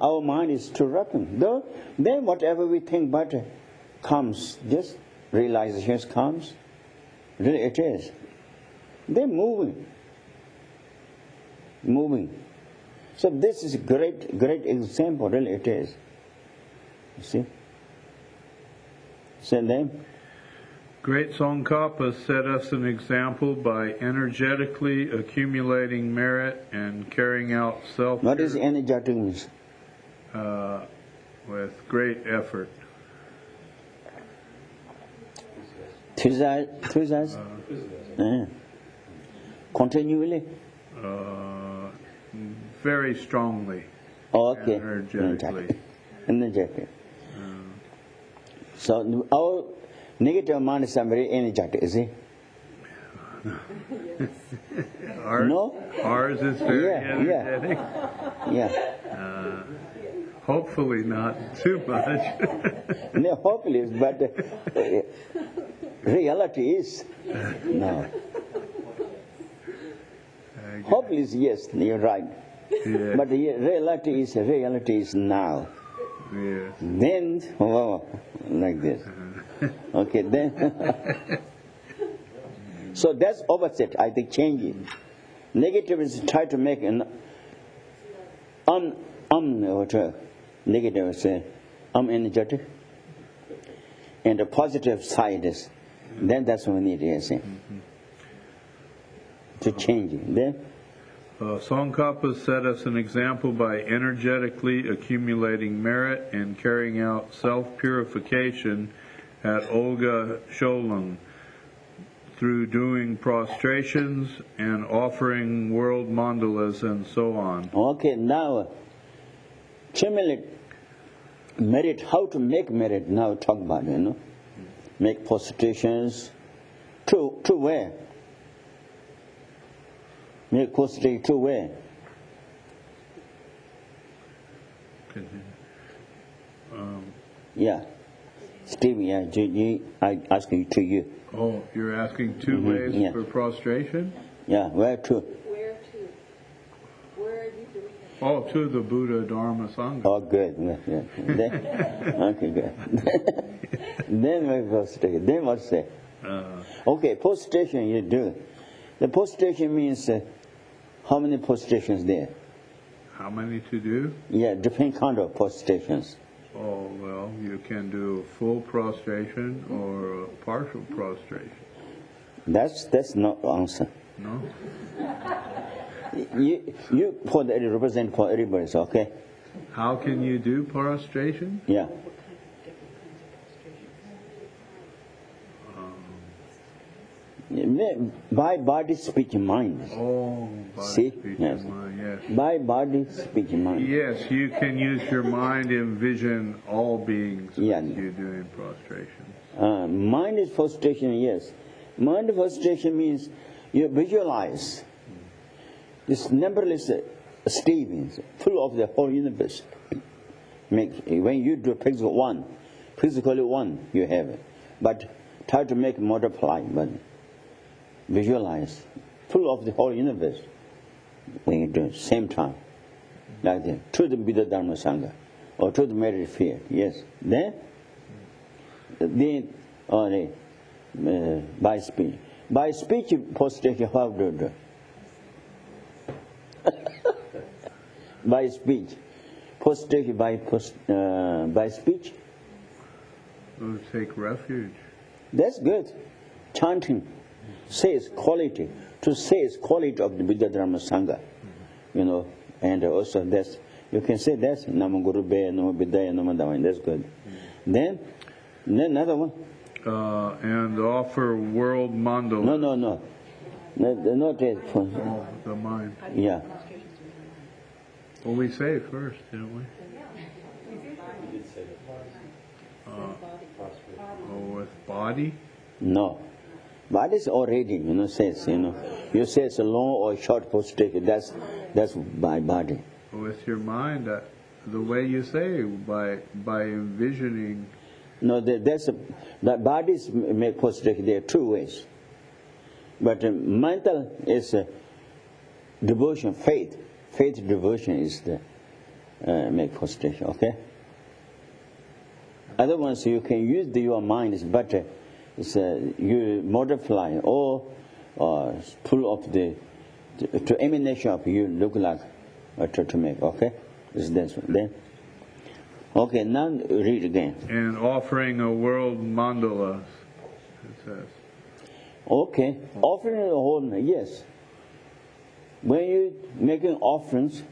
our mind is to ripen. Then whatever we think about comes, just realizations comes. Really it is. They're moving. So this is a great example, really it is. You see? So then, Great Tsongkhapa set us an example by energetically accumulating merit and carrying out self. What is energetic means? With great effort. Continually? Very strongly. Okay. Energetic. So our negative mind is very energetic, is it? Ours is very energetic. Yeah. Hopefully not too much. No, hopefully, but reality is no. Hopefully, yes, you're right. Yeah. But the reality is now. Yes. Then, like this. Okay, then. So that's opposite, I think, changing. Negative is try to make an negative is energetic. And the positive side is, then that's what we need to to change it. Then Tsongkhapa set us an example by energetically accumulating merit and carrying out self-purification at Olga Sholung through doing prostrations and offering world mandalas and so on. Okay, now accumulate merit, how to make merit, now talk about it, Make prostrations to where? Make prostration to where? Yeah. Steve, I asking to you. Oh, you're asking two ways for prostration? Yeah, where to? Where to? Where are you doing it? Oh, to the Buddha, Dharma, Sangha. Oh, good. Yeah. Okay, good. Then we prostration. Then what say? Okay, prostration you do. The prostration means how many prostrations there? How many to do? Yeah, different kind of prostrations. Oh, well, you can do full prostration or a partial prostration. That's not answer. No? You put it represent for everybody, okay? How can you do prostration? Yeah. By body, speech, and mind. Oh, body, See? speech, Yes. and mind, yes. By body, speech, and mind. Yes, you can use your mind to envision all beings Yeah. as you're doing prostration. Mind is frustration, yes. Mind frustration means you visualize this numberless statements full of the whole universe. When you do physically one you have it. But try to make multiply, but visualize full of the whole universe when you do it same time. Like that. To the Buddha Dharma Sangha or to the merit field, yes. Then by speech. By speech prostration, how do you do? By speech. Prostration by speech. We'll take refuge. That's good. Chanting says quality. To say is quality of the Buddha Dharma Sangha. You know, and also that's, you can say that's Namo Guru Be, Namo Buddhaya, Namo Dhamma. That's good. Then another one. And offer world mandala. No. Not that. Oh, the mind. Yeah. Well, we say it first, didn't we? With body? No. Body is already, says, You say it's a long or short prostration. That's by body. With your mind, the way you say, by envisioning. No, that bodies make prostration. There are two ways. But mental is devotion, faith. Faith devotion is the make prostration. Okay. Otherwise, you can use your mind. It's better. It's you multiply or pull up the to emanation of you look like to make. Okay. Is this one then? Okay, now read again. And offering a world mandala, it says. Okay, offering a whole, yes. When you making offerings,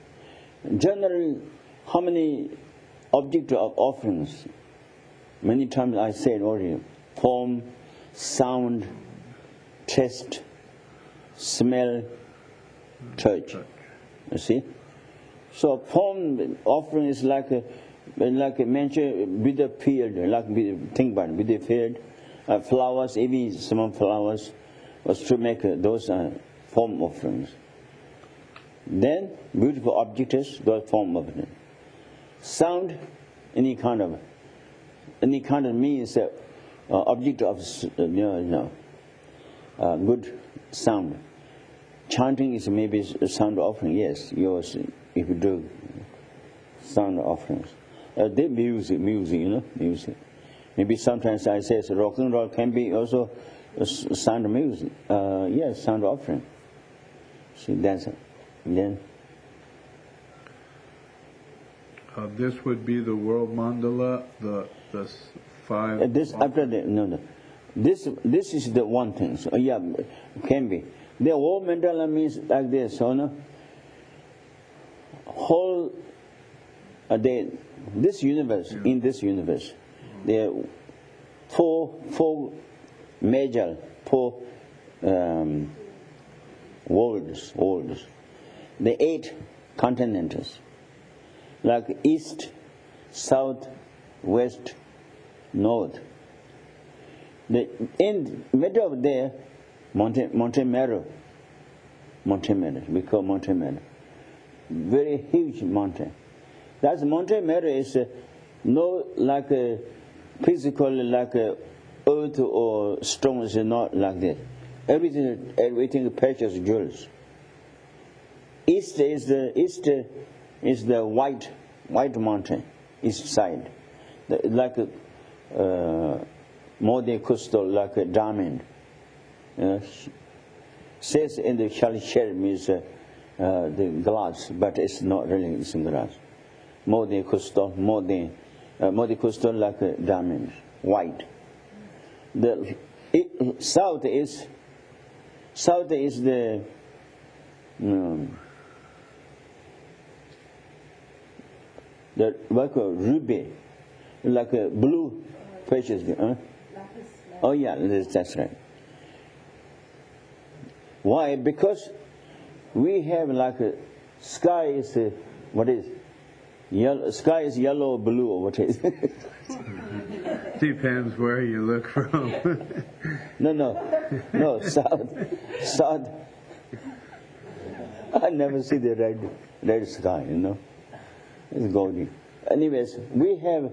generally, how many objects of offerings? Many times I said already, form, sound, taste, smell, touch. You see? So form offering is like mentioned with the field, think about it, with the field, flowers, even some flowers, was to make those form offerings. Then beautiful objects, those form offerings. Sound, any kind of means object of good sound. Chanting is maybe sound offering. Yes, yours if you do sound offerings. They music, music. Maybe sometimes I say rock and roll can be also sound music. Yes, sound offering. See, that's it. Then this would be the world mandala, the five. this after the no. This is the one thing. So yeah, can be. The world mandala means like this. So no. Whole this universe, in this universe, there are four major worlds. The 8 continents, like east, south, west, north. In middle of there, Monte Mero, we call Monte Mero. Very huge mountain. That Monte Mero is no like a physical like a earth or stone is not like that. Everything precious jewels. East is the white mountain, east side, like a modern crystal, like a diamond. Says in the Shalisher means the glass, but it's not really it's in glass. More than crystal, more than crystal like a diamond, white. The south is the like a ruby, like a blue precious. Oh yeah, that's right. Why? Because we have like a sky is what is yellow? Sky is yellow or blue or what is? Depends where you look from. No. South. I never see the red sky. It's golden. Anyways, we have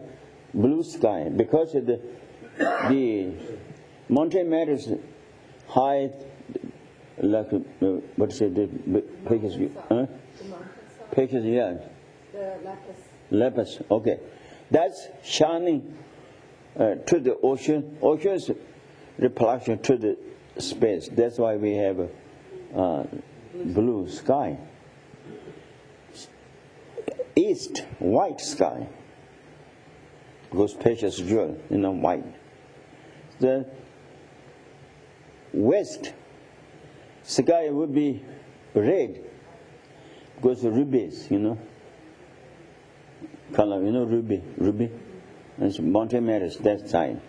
blue sky because the mountain matters high. Like what's it? The pictures, pictures, yeah. The Lapis. Okay, that's shining to the ocean. Ocean's reflection to the space. That's why we have blue sky. East, white sky. Goes precious jewel, white. The west sky would be red, because rubies, color, ruby, and mountain matters that side.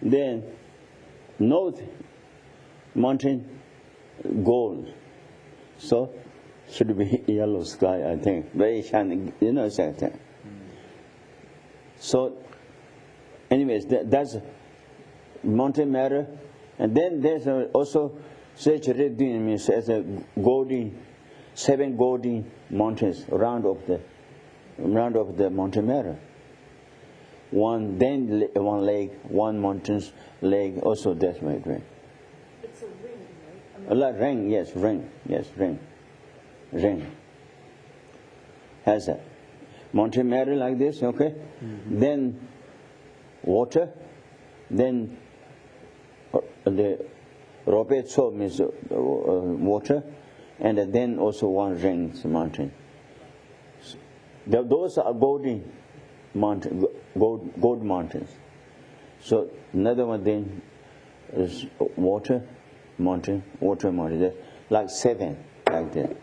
Then north mountain gold, so should be yellow sky, I think, very shining, something. So, anyways, that's mountain matter, and then there's also such red means as a seven golden mountains around of the mountain matter. One lake, one mountain's lake, also that's my way. It's a ring, right? Ring. Has a mountain matter like this, okay? Mm-hmm. Then water, then the Robetso means water, and then also one ring mountain. Those are golden mountain, gold mountains. So another one then is water mountain. That's like seven, like that.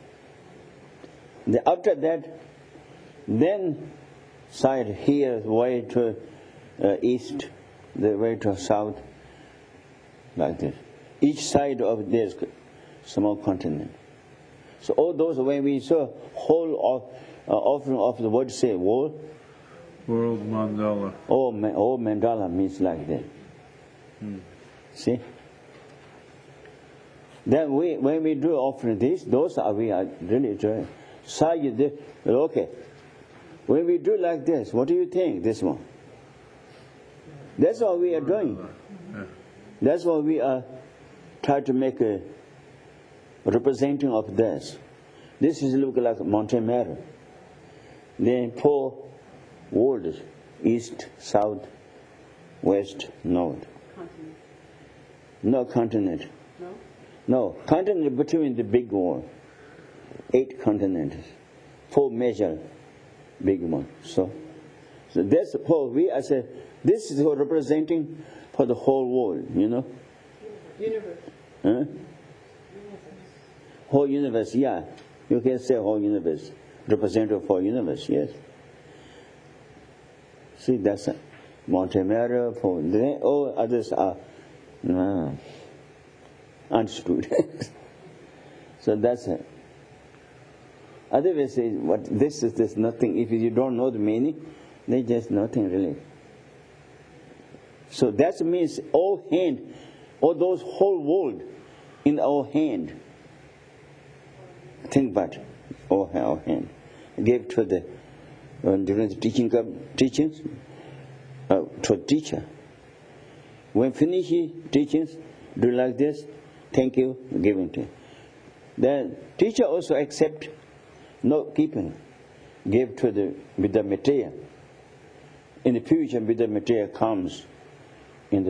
After that, then side here way to east, the way to south, like this. Each side of this small continent. So all those when we saw whole offering of the word say world mandala. Oh mandala means like that. See. Then when we do offering this, those are we are really doing. Okay. When we do like this, what do you think? This one. That's what we are doing. That's what we are trying to make a representing of this. This is look like mountain matter. Then 4 worlds: east, south, west, north. Continent. No continent. No continent between the big one. 8 continents. 4 major big ones. So that's for we as a this is representing for the whole world, Universe. Huh? Whole universe, yeah. You can say whole universe. Representative for universe, yes. See, that's a mountain matter for all others are understood. So that's it. Otherwise, what this is there's nothing. If you don't know the meaning, there's just nothing really. So that means all hand, all those whole world in our hand. Think about it. Our hand. Gave to the during the teachings to teacher. When finish teachings, do like this. Thank you, giving to. Then teacher also accept, no keeping, give to the Buddha material. In the future, Buddha material comes in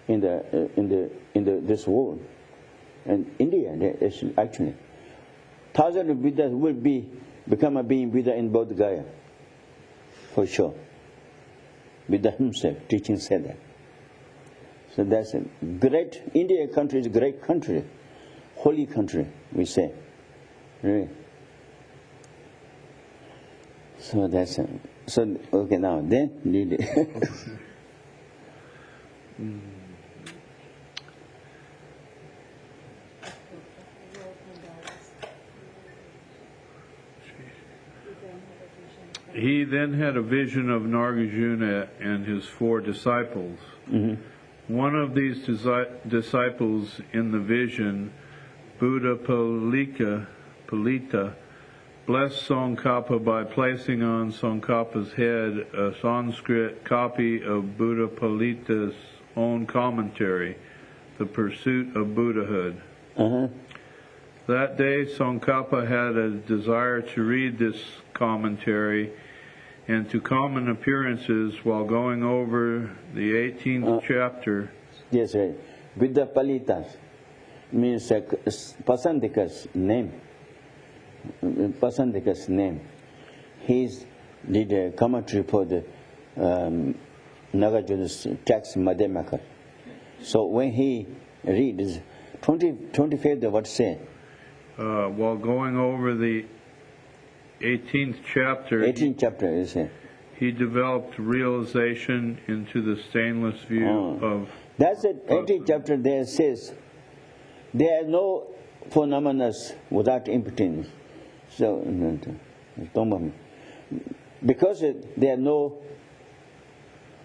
this world. And India, is actually, thousands of Buddhas will become a being Buddha in Bodh Gaya, for sure. Buddha himself teaching said that. So that's a great, India country is a great country, holy country, we say. Really. So that's so okay now then He then had a vision of Nagarjuna and his 4 disciples. One of these disciples in the vision, Buddha Palita, blessed Tsongkhapa by placing on Tsongkhapa's head a Sanskrit copy of Buddha Palita's own commentary, The Pursuit of Buddhahood. That day, Tsongkhapa had a desire to read this commentary and to common appearances while going over the 18th chapter. Yes, right. Buddha Palita means Pasandika's name. Pasandika's name. He did a commentary for the Nagarjuna's text Madhyamaka. So when he reads 25th, what say? While going over the 18th chapter, 18th chapter, you say. He developed realization into the stainless view of... That's it. 18th chapter there says, there are no phenomena without impotence. So, because there are no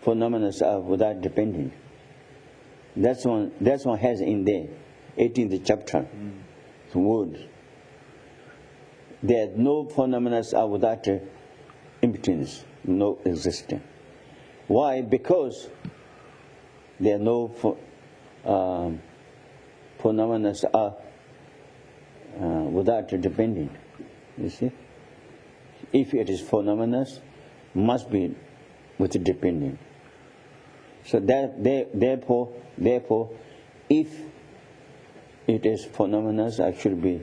phenomena without dependence. That's one has in there, 18th chapter, words. There are no phenomena without impotence, no existence. Why? Because there are no phenomena without dependence. You see? If it is phenomena, must be with dependence. So therefore, if it is phenomena, it should be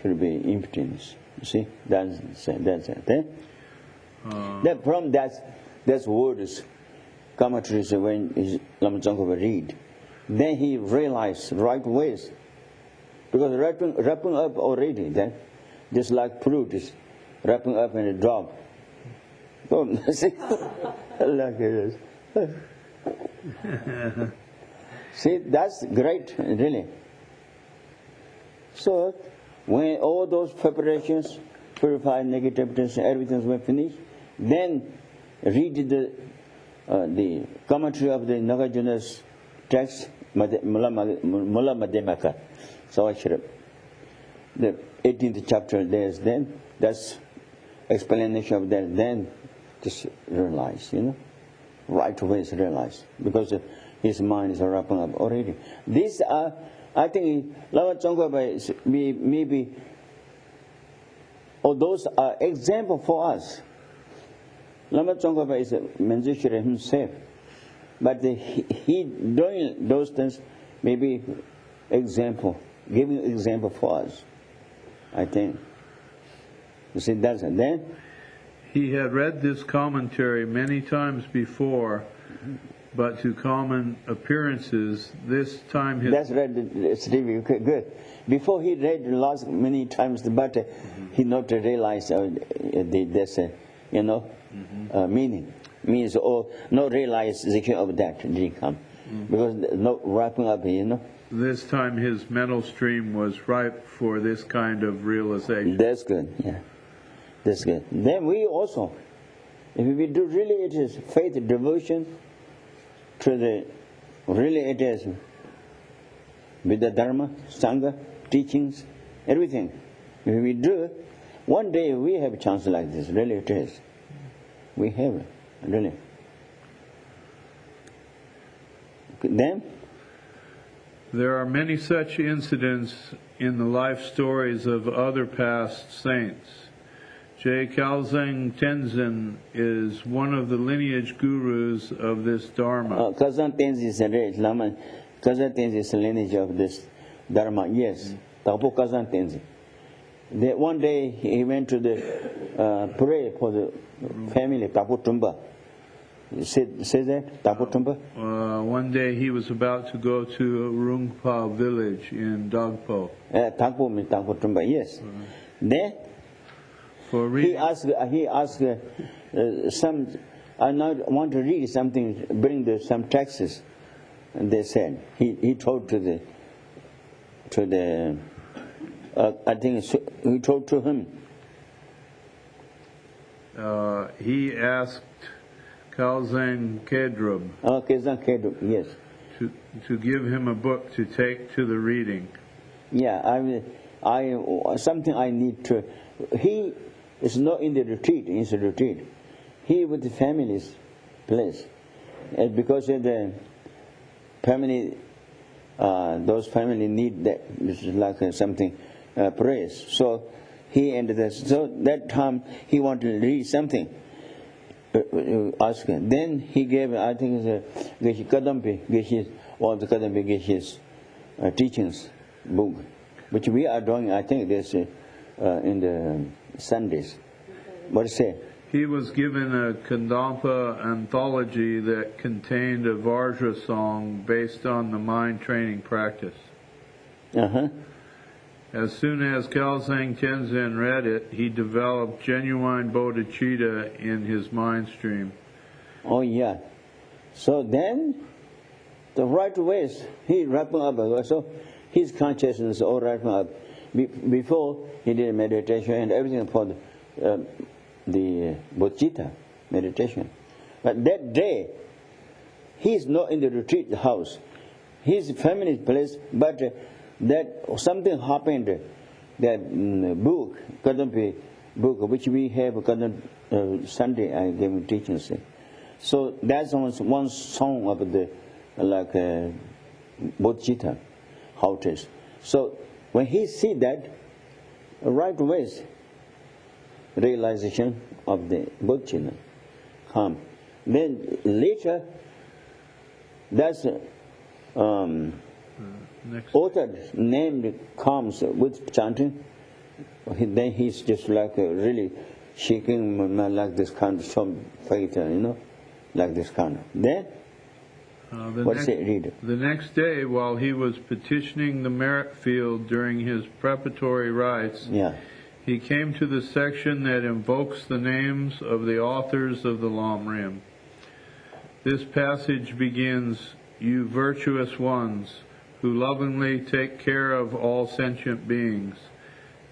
impotence. You see, that's it. Eh? That from that's words, commentaries when Lama Tsongkhapa read, then he realized right ways, because wrapping up already. Then just like fruit is wrapping up in a drop. Oh, see, like it is. See, that's great, really. So, when all those preparations, purified negativities, everything was finished, then read the commentary of the Nagarjuna's text, Mula Madhyamaka. So the 18th chapter there's then, that's explanation of that, then just realize, right away is realized, because his mind is wrapping up already. These are, I think, Lama Tsongkhapa maybe, or those are example for us. Lama Tsongkhapa is a Manjushri himself, but he doing those things, maybe example, giving example for us, I think. You see, that's it. Then he had read this commentary many times before, but to common appearances, this time his... That's right, Stevie, okay, good. Before he read lots many times, but he not realized this, meaning. Means, or not realization of that didn't come. Because no wrapping up, This time his mental stream was ripe for this kind of realization. That's good, yeah. That's good. Then we also, if we do really it is faith, devotion to the, really it is Buddha Dharma, Sangha, teachings, everything. If we do, one day we have a chance like this, really it is. We have it, really. Then? There are many such incidents in the life stories of other past saints. J. Kalzang Tenzin is one of the lineage gurus of this Dharma. Kazan Tenzin is a Kazan Tenzin is the lineage of this Dharma, yes. Tapo Kazan Tenzin. One day he went to the pray for the family, Tapo Tumba. Say that, Tapo Tumba? One day he was about to go to Rungpa village in Dogpo. Tapo means Tapo Tumba, yes. Then he asked some, I now want to read something, bring some texts. And they said, he told to the I think he told to him. He asked Kalzang Kedrub Kazan Kedrub, yes. to give him a book to take to the reading. Yeah, something I need to. He is not in the retreat. He's a retreat. He with the family's place, and because of the family, those family need that. This is like something praise. So he ended this. So that time he wanted to read something. Ask him. Then he gave, I think it's Geshe Kadampi, Geshe's teachings book, which we are doing. I think this in the Sundays. What do you say? He was given a Kadampa anthology that contained a Vajra song based on the mind training practice. As soon as Kalzang Tenzin read it, he developed genuine bodhicitta in his mind stream. Oh yeah. So then, the right ways, he wrapping up. So his consciousness all wrapping up. Before he did meditation and everything for the bodhicitta meditation. But that day, he is not in the retreat house. His family place, but that something happened. That book, Kadampi book, which we have Sunday, I gave him teachings. So that's one song of the bodhicitta, how it is. So when he see that, right away, realization of the bodhicitta come. Then later, that's authored name comes with chanting. Then he's just like really shaking like this kind of some faith, like this kind of. Then read. The next day, while he was petitioning the merit field during his preparatory rites, he came to the section that invokes the names of the authors of the Lam Rim. This passage begins, "You virtuous ones, who lovingly take care of all sentient beings."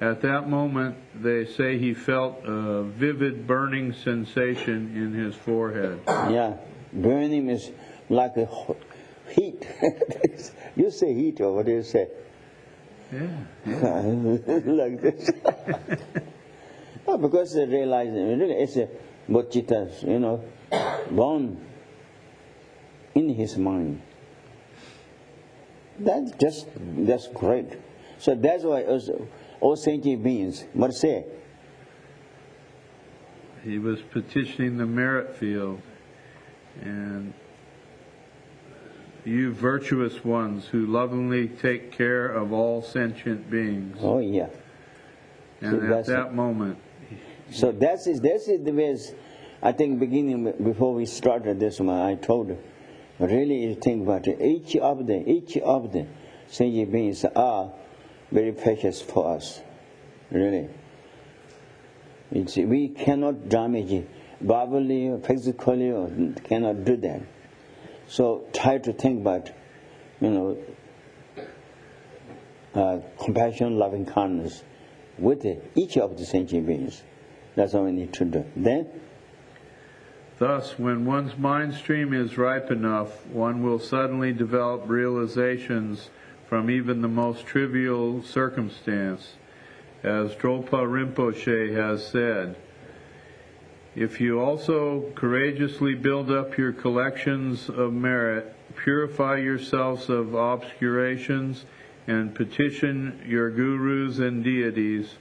At that moment, they say he felt a vivid burning sensation in his forehead. Yeah, burning is like a heat. You say heat, or what do you say? Yeah. Like this. Oh, because they realize really it's a bodhicitta, born in his mind. That's great. So that's why all sentient beings, what say? He was petitioning the merit field, and you virtuous ones who lovingly take care of all sentient beings. Oh yeah. And so at that moment. So that's the ways. I think beginning before we started this one, I told. Really think about it. Each of the sentient beings are very precious for us. Really. We cannot damage it verbally or physically, or cannot do that. So try to think about, compassion, loving kindness with each of the sentient beings. That's all we need to do. Then, thus, when one's mind stream is ripe enough, one will suddenly develop realizations from even the most trivial circumstance. As Drolpa Rinpoche has said, if you also courageously build up your collections of merit, purify yourselves of obscurations, and petition your gurus and deities,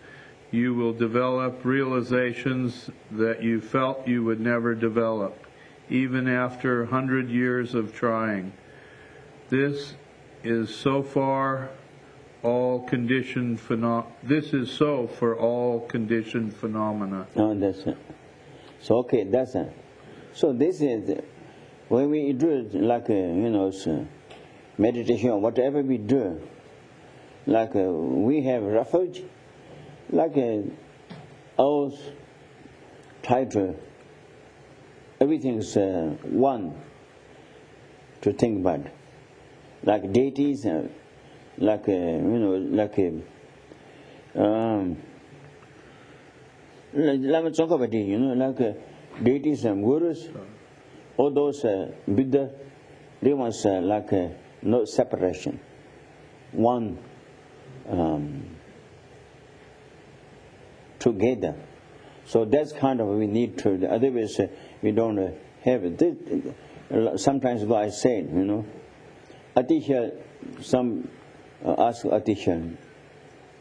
you will develop realizations that you felt you would never develop, even after 100 years of trying. This is so far all conditioned this is so for all conditioned phenomena. Oh, that's it. So okay, that's it. So this is when we do like meditation or whatever we do, like we have refuge, like our title, everything is one to think about, like deities, like like deities and gurus, all those Buddha, they was like no separation, one together. So that's kind of we need to. Otherwise, we don't have it. Sometimes ago I said, Atisha, some asked Atisha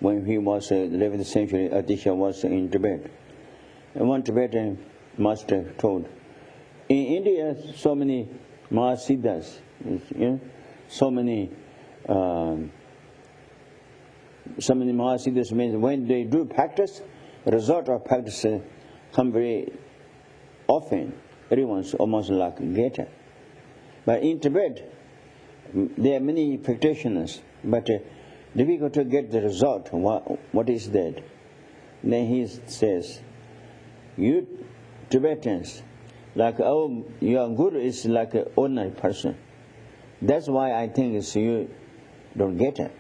when he was 11th century. Atisha was in Tibet, and one Tibetan master told, in India, so many Mahasiddhas, so many Mahasiddhas means when they do practice, the result of practice come very often. Everyone's almost like getter. But in Tibet, there are many practitioners, but difficult to get the result. What is that? Then he says, you Tibetans, like your guru is like an ordinary person. That's why I think it's you don't get it,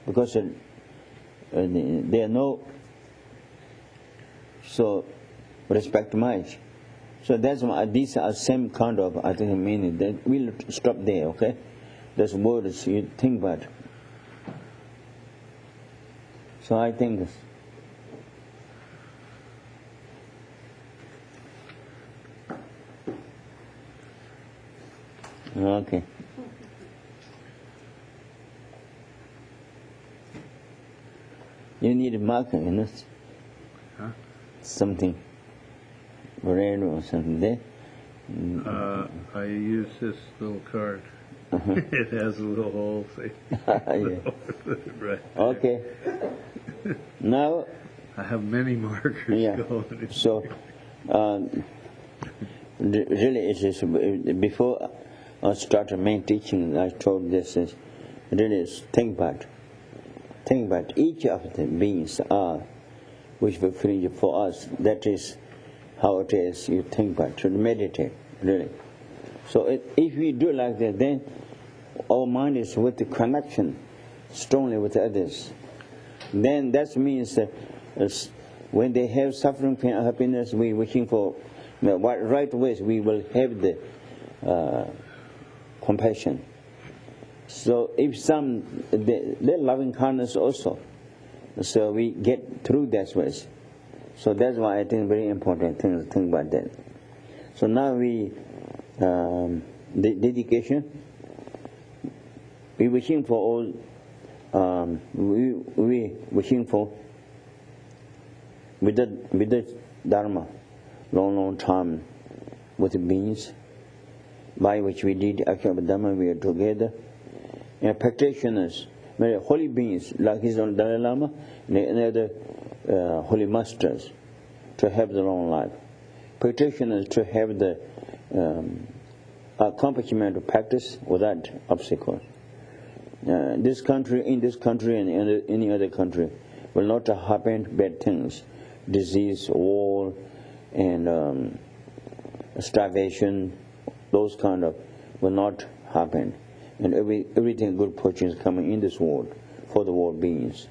because there are no so respect much. So that's why these are same kind of I think meaning. That we'll stop there, okay? There's words you think about. So I think this. Okay. You need a marker, Huh? Something red or something there. I use this little card. It has a little hole. See? Yeah. Right. Okay. Now. I have many markers. Yeah. Going. So, really, it is before I started main teaching. I told this is really think about each of the beings are which will fringe for us. That is how it is. You think about to meditate really. So if we do like that, then our mind is with the connection strongly with others. Then that means when they have suffering, pain, or happiness, we wishing for right ways. We will have the compassion. So if they're loving kindness also, so we get through that ways. So that's why I think very important thing to think about that. So now we the dedication. We wishing for all. We wishing for with the Dharma, long time with the beings by which we did action of Dharma. We are together. And practitioners, holy beings like His own Dalai Lama and other holy masters to have the long life. Practitioners to have the accomplishment of practice without obstacles. In this country and any other country will not happen bad things, disease, war, and starvation. Those kind of will not happen. And everything good fortune is coming in this world for the world beings.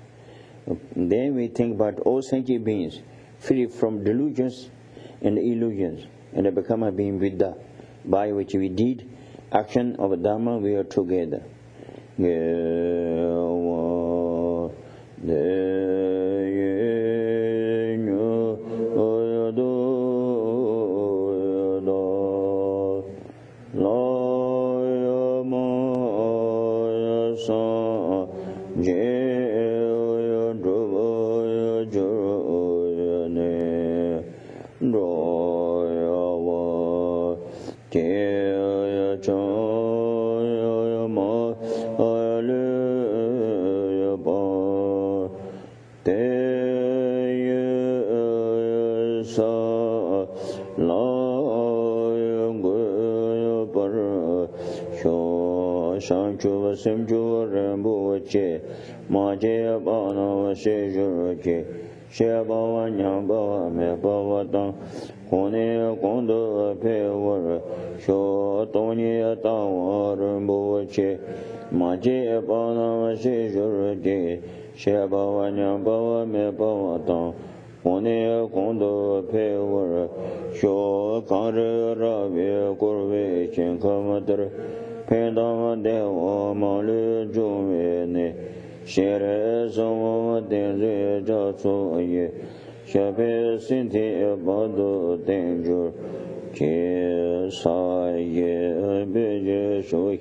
And then we think about all sentient beings free from delusions and illusions, and they become a being Buddha, by which we did action of Dharma. We are together. Shanchu Simchu Rambu Che Maje Bana Shejur Che Shebawa Nyamba Me Bawatan Kone Kondo Pewar Sho Tony Tawa Rambu Che Maje Bana Shejur Che Shebawa Nyamba Me Bawatan Kone Kondo Pewar Sho Kare Ravi Kurve Chinkamadar Pendama Dewa Malu Jumene Shere Sama Denze Jatsu Ye Shape Sinti Badu Denjur Che Sa Ye Beje Shui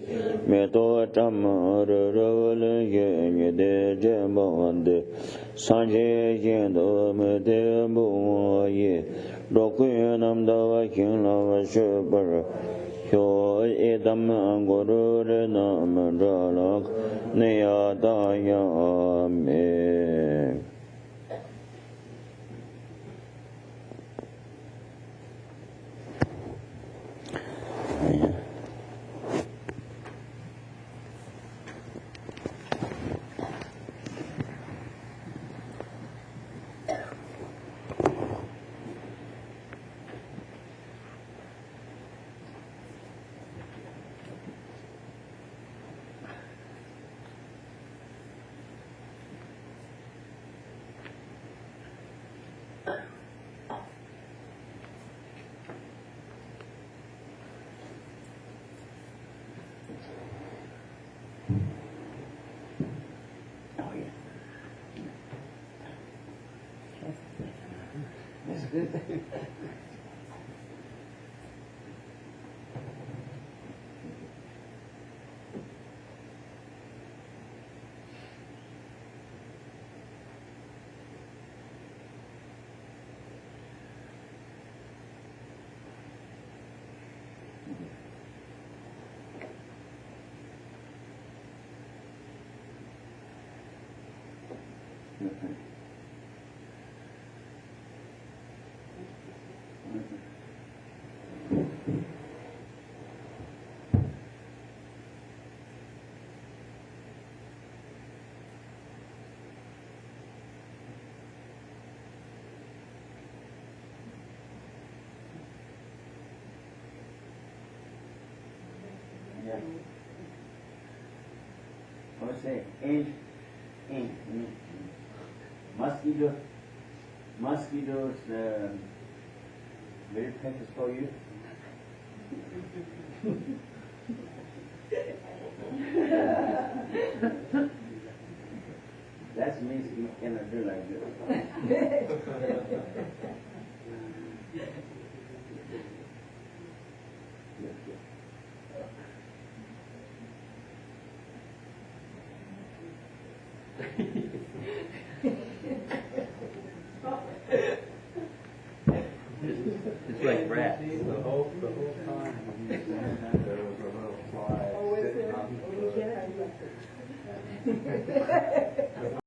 Meto Tamar Ravale Ye Nede Jembande Sanje Yendo Mede Bumo Ye Dokuyanam Dawa Kinlava Shubar Yo Edam Anguru Renam Jalak Neyadaya Amen. What's that? Mosquitoes very precious for you. That means you cannot do like this. It's like rats. The whole time. There was a little fly sitting on the